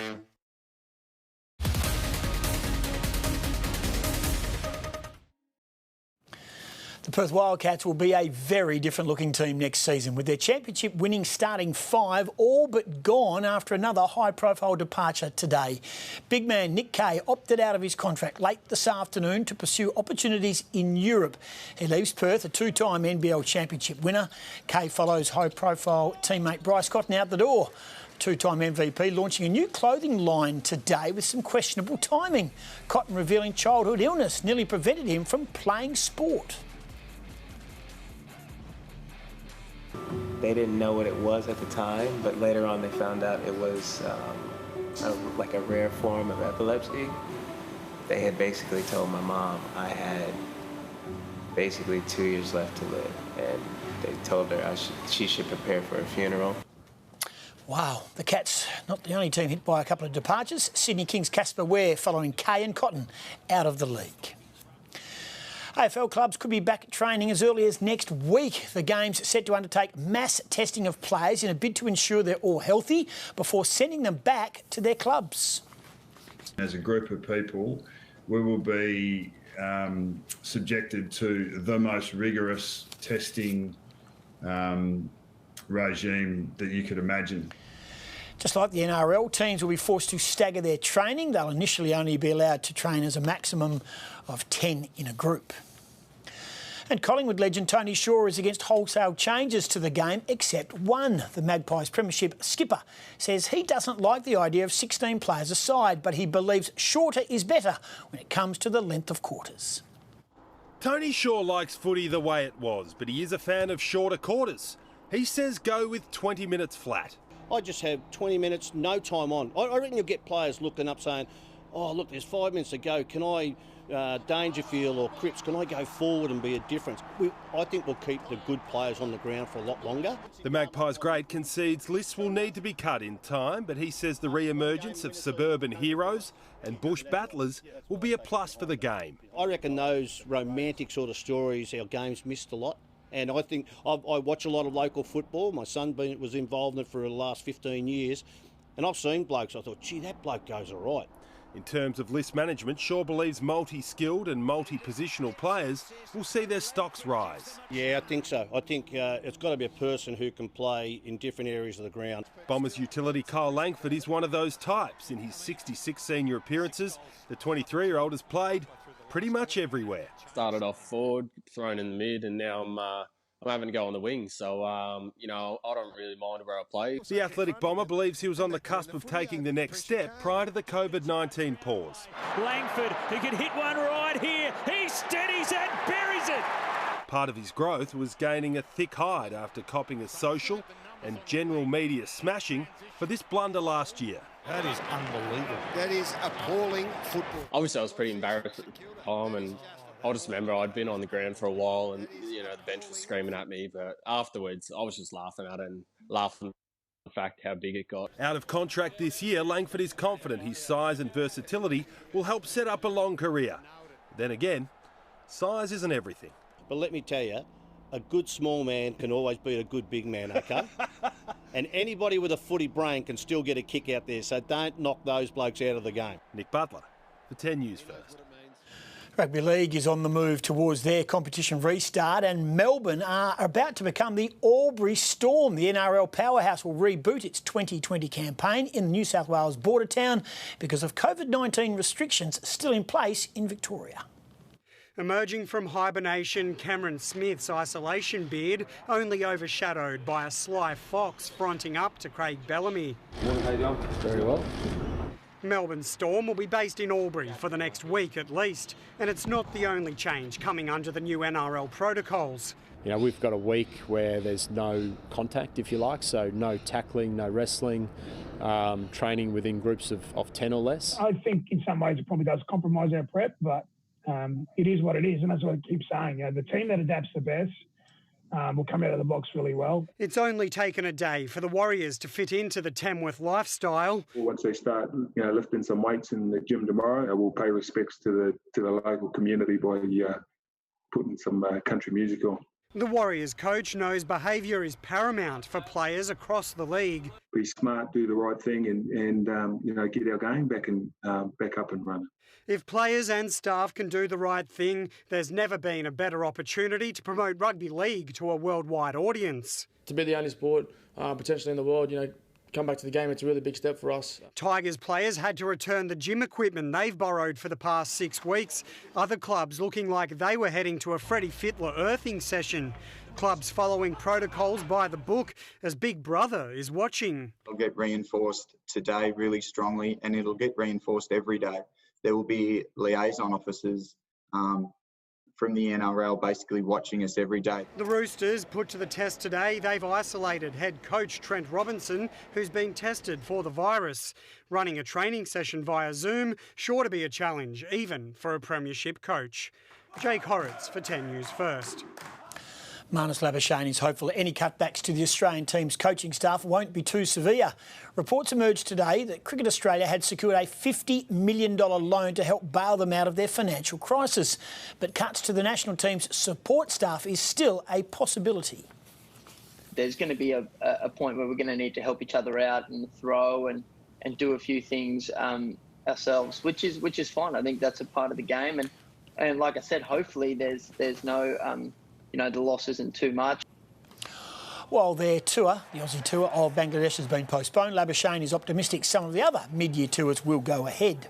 The Perth Wildcats will be a very different looking team next season, with their championship winning starting five all but gone after another high profile departure today. Big man Nick Kay opted out of his contract late this afternoon to pursue opportunities in Europe. He leaves Perth, a two-time NBL championship winner. Kay follows high profile teammate Bryce Cotton out the door. Two-time MVP launching a new clothing line today with some questionable timing. Cotton revealing childhood illness nearly prevented him from playing sport. They didn't know what it was at the time, but later on they found out it was like a rare form of epilepsy. They had basically told my mom I had basically 2 years left to live, and they told her she should prepare for a funeral. Wow, the Cats not the only team hit by a couple of departures. Sydney Kings' Casper Ware following Kay and Cotton out of the league. AFL clubs could be back training as early as next week. The game's set to undertake mass testing of players in a bid to ensure they're all healthy before sending them back to their clubs. As a group of people, we will be subjected to the most rigorous testing regime that you could imagine. Just like the NRL, teams will be forced to stagger their training. They'll initially only be allowed to train as a maximum of 10 in a group. And Collingwood legend Tony Shaw is against wholesale changes to the game, except one. The Magpies premiership skipper says he doesn't like the idea of 16 players a side, but he believes shorter is better when it comes to the length of quarters. Tony Shaw likes footy the way it was, but he is a fan of shorter quarters. He says go with 20 minutes flat. I just have 20 minutes, no time on. I reckon you'll get players looking up saying, oh, look, there's 5 minutes to go. Can I, Dangerfield or Cripps, can I go forward and be a difference? I think we'll keep the good players on the ground for a lot longer. The Magpies great concedes lists will need to be cut in time, but he says the re-emergence of suburban heroes and bush battlers will be a plus for the game. I reckon those romantic sort of stories our game's missed a lot. And I think I watch a lot of local football. My son was involved in it for the last 15 years. And I've seen blokes, I thought, gee, that bloke goes all right. In terms of list management, Shaw believes multi-skilled and multi-positional players will see their stocks rise. Yeah, I think so. I think it's got to be a person who can play in different areas of the ground. Bombers utility Kyle Langford is one of those types. In his 66 senior appearances, the 23-year-old has played pretty much everywhere. Started off forward, thrown in the mid, and now I'm having to go on the wing, so, you know, I don't really mind where I play. The athletic bomber believes he was on the cusp of taking the next step prior to the COVID-19 pause. Langford, he can hit one right here. He steadies and buries it. Part of his growth was gaining a thick hide after copping a social and general media smashing for this blunder last year. That is unbelievable. That is appalling football. Obviously, I was pretty embarrassed at the time, and I just remember I'd been on the ground for a while and, you know, the bench was screaming at me. But afterwards, I was just laughing at it and laughing at the fact how big it got. Out of contract this year, Langford is confident his size and versatility will help set up a long career. Then again, size isn't everything. But let me tell you, a good small man can always beat a good big man, okay? And anybody with a footy brain can still get a kick out there, so don't knock those blokes out of the game. Nick Butler, for 10 News First. Rugby League is on the move towards their competition restart, and Melbourne are about to become the Albury Storm. The NRL powerhouse will reboot its 2020 campaign in the New South Wales border town because of COVID-19 restrictions still in place in Victoria. Emerging from hibernation, Cameron Smith's isolation beard only overshadowed by a sly fox fronting up to Craig Bellamy. Morning, how you doing? Very well. Melbourne Storm will be based in Albury for the next week at least, and it's not the only change coming under the new NRL protocols. You know, we've got a week where there's no contact, if you like, so no tackling, no wrestling, training within groups of 10 or less. I think in some ways it probably does compromise our prep, but it is what it is, and that's what I keep saying. You know, the team that adapts the best will come out of the box really well. It's only taken a day for the Warriors to fit into the Tamworth lifestyle. Once they start, you know, lifting some weights in the gym tomorrow, we'll pay respects to the local community by putting some country music on. The Warriors coach knows behaviour is paramount for players across the league. Be smart, do the right thing, and you know, get our game back up and running. If players and staff can do the right thing, there's never been a better opportunity to promote rugby league to a worldwide audience. To be the only sport potentially in the world, you know, come back to the game, it's a really big step for us. Tigers players had to return the gym equipment they've borrowed for the past 6 weeks. Other clubs looking like they were heading to a Freddie Fittler earthing session. Clubs following protocols by the book as Big Brother is watching. It'll get reinforced today really strongly, and it'll get reinforced every day. There will be liaison officers from the NRL basically watching us every day. The Roosters put to the test today. They've isolated head coach Trent Robinson, who's been tested for the virus. Running a training session via Zoom, sure to be a challenge, even for a premiership coach. Jake Horrocks for 10 News First. Marnus Labuschagne is hopeful any cutbacks to the Australian team's coaching staff won't be too severe. Reports emerged today that Cricket Australia had secured a $50 million loan to help bail them out of their financial crisis. But cuts to the national team's support staff is still a possibility. There's going to be a point where we're going to need to help each other out and throw and do a few things ourselves, which is fine. I think that's a part of the game. And like I said, hopefully there's no... the loss isn't too much. While their tour, the Aussie tour of Bangladesh, has been postponed, Labuschagne is optimistic some of the other mid-year tours will go ahead.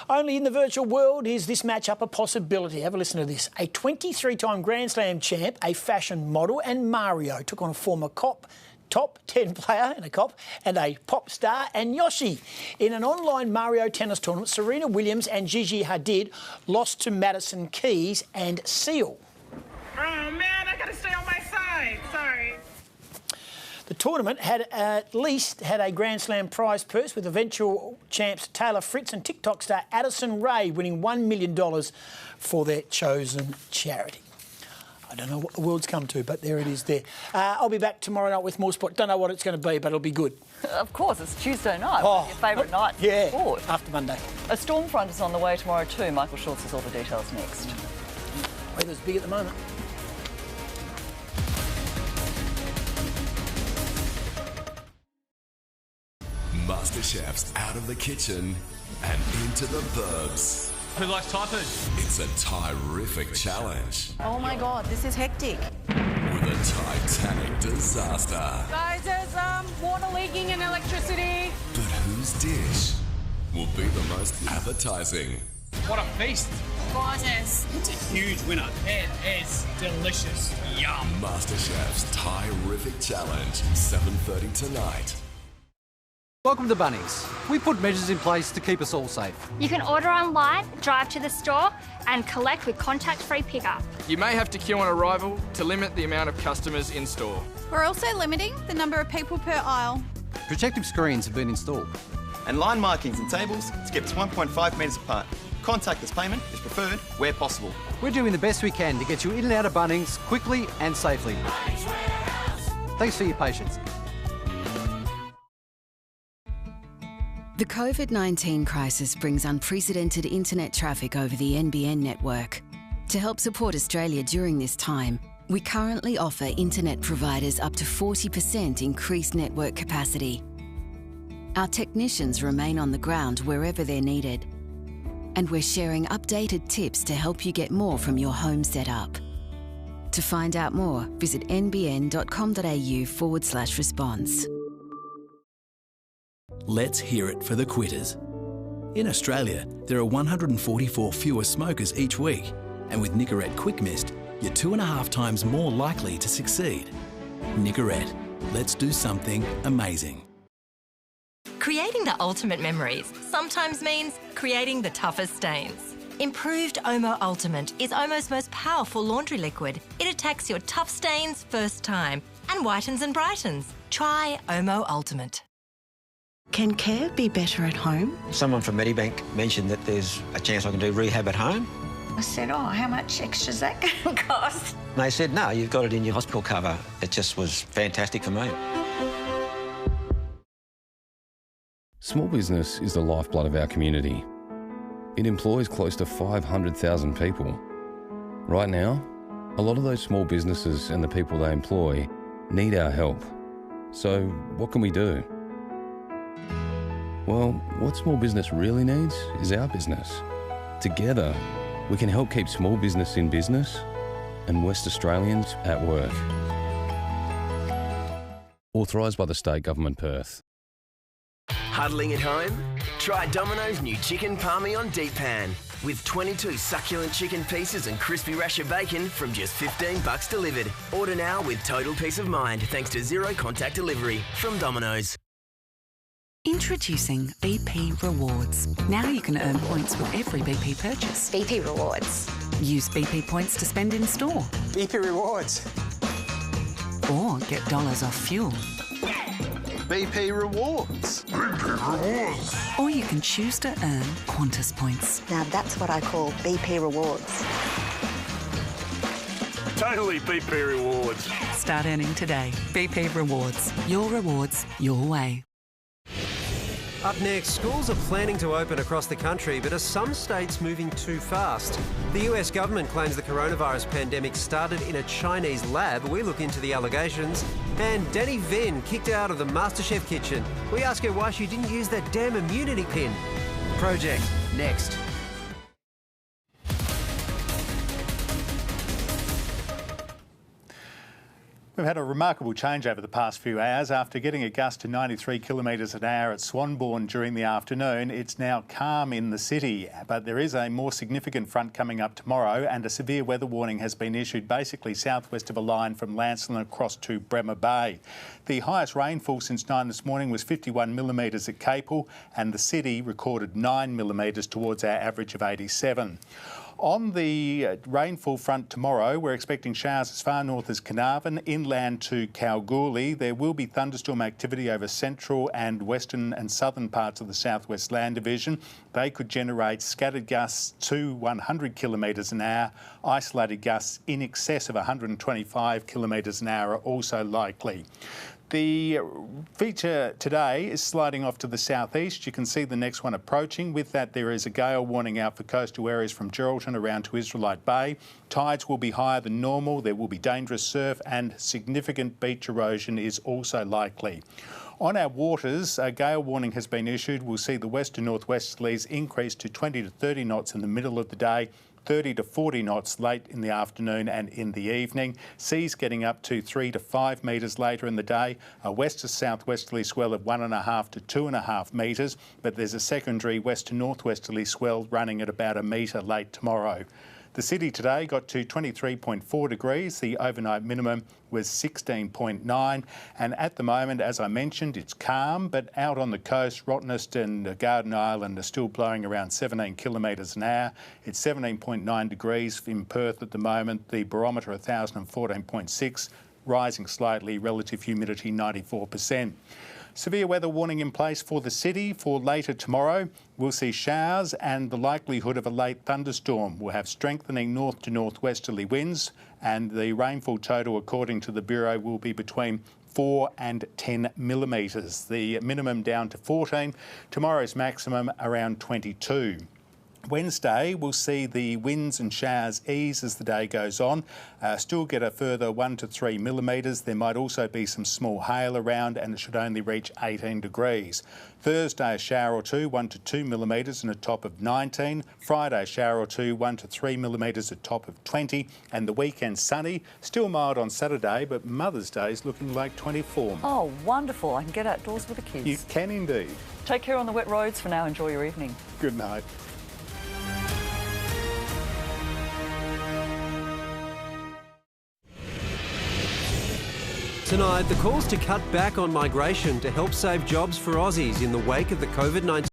Only in the virtual world is this matchup a possibility. Have a listen to this. A 23-time Grand Slam champ, a fashion model, and Mario took on a former top 10 player and a pop star and Yoshi. In an online Mario tennis tournament, Serena Williams and Gigi Hadid lost to Madison Keys and Seal. Oh man, I gotta stay on my side. Sorry. The tournament had at least had a Grand Slam prize purse, with eventual champs Taylor Fritz and TikTok star Addison Rae winning $1 million for their chosen charity. I don't know what the world's come to, but there it is there. I'll be back tomorrow night with more sport. Don't know what it's going to be, but it'll be good. Of course, it's Tuesday night. Oh, your favourite night yeah, for sport. After Monday. A storm front is on the way tomorrow too. Michael Schultz has all the details next. Weather's big at the moment. MasterChef's out of the kitchen and into the burbs. Who likes typhoon? It's a terrific challenge Oh my God, this is hectic. with a titanic disaster. Guys, there's water leaking and electricity. But whose dish will be the most appetizing? What a feast. Gorgeous. It's a huge winner. It is delicious. Yum. MasterChef's terrific challenge, 7:30 tonight. Welcome to Bunnings. We put measures in place to keep us all safe. You can order online, drive to the store and collect with contact-free pickup. You may have to queue on arrival to limit the amount of customers in store. We're also limiting the number of people per aisle. Protective screens have been installed. And line markings and tables to keep us 1.5 metres apart. Contactless payment is preferred where possible. We're doing the best we can to get you in and out of Bunnings quickly and safely. Thanks for your patience. The COVID-19 crisis brings unprecedented internet traffic over the NBN network. To help support Australia during this time, we currently offer internet providers up to 40% increased network capacity. Our technicians remain on the ground wherever they're needed. And we're sharing updated tips to help you get more from your home setup. To find out more, visit nbn.com.au/response. Let's hear it for the quitters. In Australia, there are 144 fewer smokers each week, and with Nicorette Quick Mist, you're 2.5 times more likely to succeed. Nicorette, let's do something amazing. Creating the ultimate memories sometimes means creating the toughest stains. Improved Omo Ultimate is Omo's most powerful laundry liquid. It attacks your tough stains first time and whitens and brightens. Try Omo Ultimate. Can care be better at home? Someone from Medibank mentioned that there's a chance I can do rehab at home. I said, oh, how much extra is that going to cost? And they said, no, you've got it in your hospital cover. It just was fantastic for me. Small business is the lifeblood of our community. It employs close to 500,000 people. Right now, a lot of those small businesses and the people they employ need our help. So what can we do? Well, what small business really needs is our business. Together, we can help keep small business in business and West Australians at work. Authorised by the State Government, Perth. Huddling at home? Try Domino's new Chicken Palmy on Deep Pan. With 22 succulent chicken pieces and crispy rasher bacon from just $15 delivered. Order now with total peace of mind thanks to zero contact delivery from Domino's. Introducing BP Rewards. Now you can earn points with every BP purchase. BP Rewards. Use BP points to spend in store. BP Rewards. Or get dollars off fuel. BP Rewards. BP Rewards. Or you can choose to earn Qantas points. Now that's what I call BP Rewards. Totally BP Rewards. Start earning today. BP Rewards. Your rewards, your way. Up next, schools are planning to open across the country, but are some states moving too fast? The US government claims the coronavirus pandemic started in a Chinese lab. We look into the allegations. And Danny Venn kicked out of the MasterChef kitchen. We ask her why she didn't use that damn immunity pin. Project, next. We've had a remarkable change over the past few hours. After getting a gust to 93 kilometres an hour at Swanbourne during the afternoon, it's now calm in the city. But there is a more significant front coming up tomorrow, and a severe weather warning has been issued basically southwest of a line from Lancelin across to Bremer Bay. The highest rainfall since 9 this morning was 51 millimetres at Capel, and the city recorded 9 millimetres towards our average of 87. On the rainfall front tomorrow, we're expecting showers as far north as Carnarvon, inland to Kalgoorlie. There will be thunderstorm activity over central and western and southern parts of the southwest land division. They could generate scattered gusts to 100 kilometres an hour. Isolated gusts in excess of 125 kilometres an hour are also likely. The feature today is sliding off to the southeast. You can see the next one approaching. With that, there is a gale warning out for coastal areas from Geraldton around to Israelite Bay. Tides will be higher than normal. There will be dangerous surf and significant beach erosion is also likely. On our waters, a gale warning has been issued. We'll see the west and northwesterlies increase to 20 to 30 knots in the middle of the day, 30 to 40 knots late in the afternoon and in the evening. Seas getting up to 3 to 5 metres later in the day. A west to southwesterly swell of 1.5 to 2.5 metres, but there's a secondary west to northwesterly swell running at about a metre late tomorrow. The city today got to 23.4 degrees. The overnight minimum was 16.9. And at the moment, as I mentioned, it's calm, but out on the coast, Rottnest and Garden Island are still blowing around 17 kilometres an hour. It's 17.9 degrees in Perth at the moment. The barometer 1,014.6, rising slightly, relative humidity 94%. Severe weather warning in place for the city for later tomorrow. We'll see showers and the likelihood of a late thunderstorm. We'll have strengthening north to northwesterly winds, and the rainfall total, according to the Bureau, will be between 4 and 10 millimetres. The minimum down to 14. Tomorrow's maximum around 22. Wednesday, we'll see the winds and showers ease as the day goes on. Still get a further 1 to 3 millimetres. There might also be some small hail around, and it should only reach 18 degrees. Thursday, a shower or two, 1 to 2 millimetres and a top of 19. Friday, a shower or two, 1 to 3 millimetres, a top of 20. And the weekend sunny. Still mild on Saturday, but Mother's Day is looking like 24. Oh, wonderful. I can get outdoors with the kids. You can indeed. Take care on the wet roads for now. Enjoy your evening. Good night. Tonight, the calls to cut back on migration to help save jobs for Aussies in the wake of the COVID-19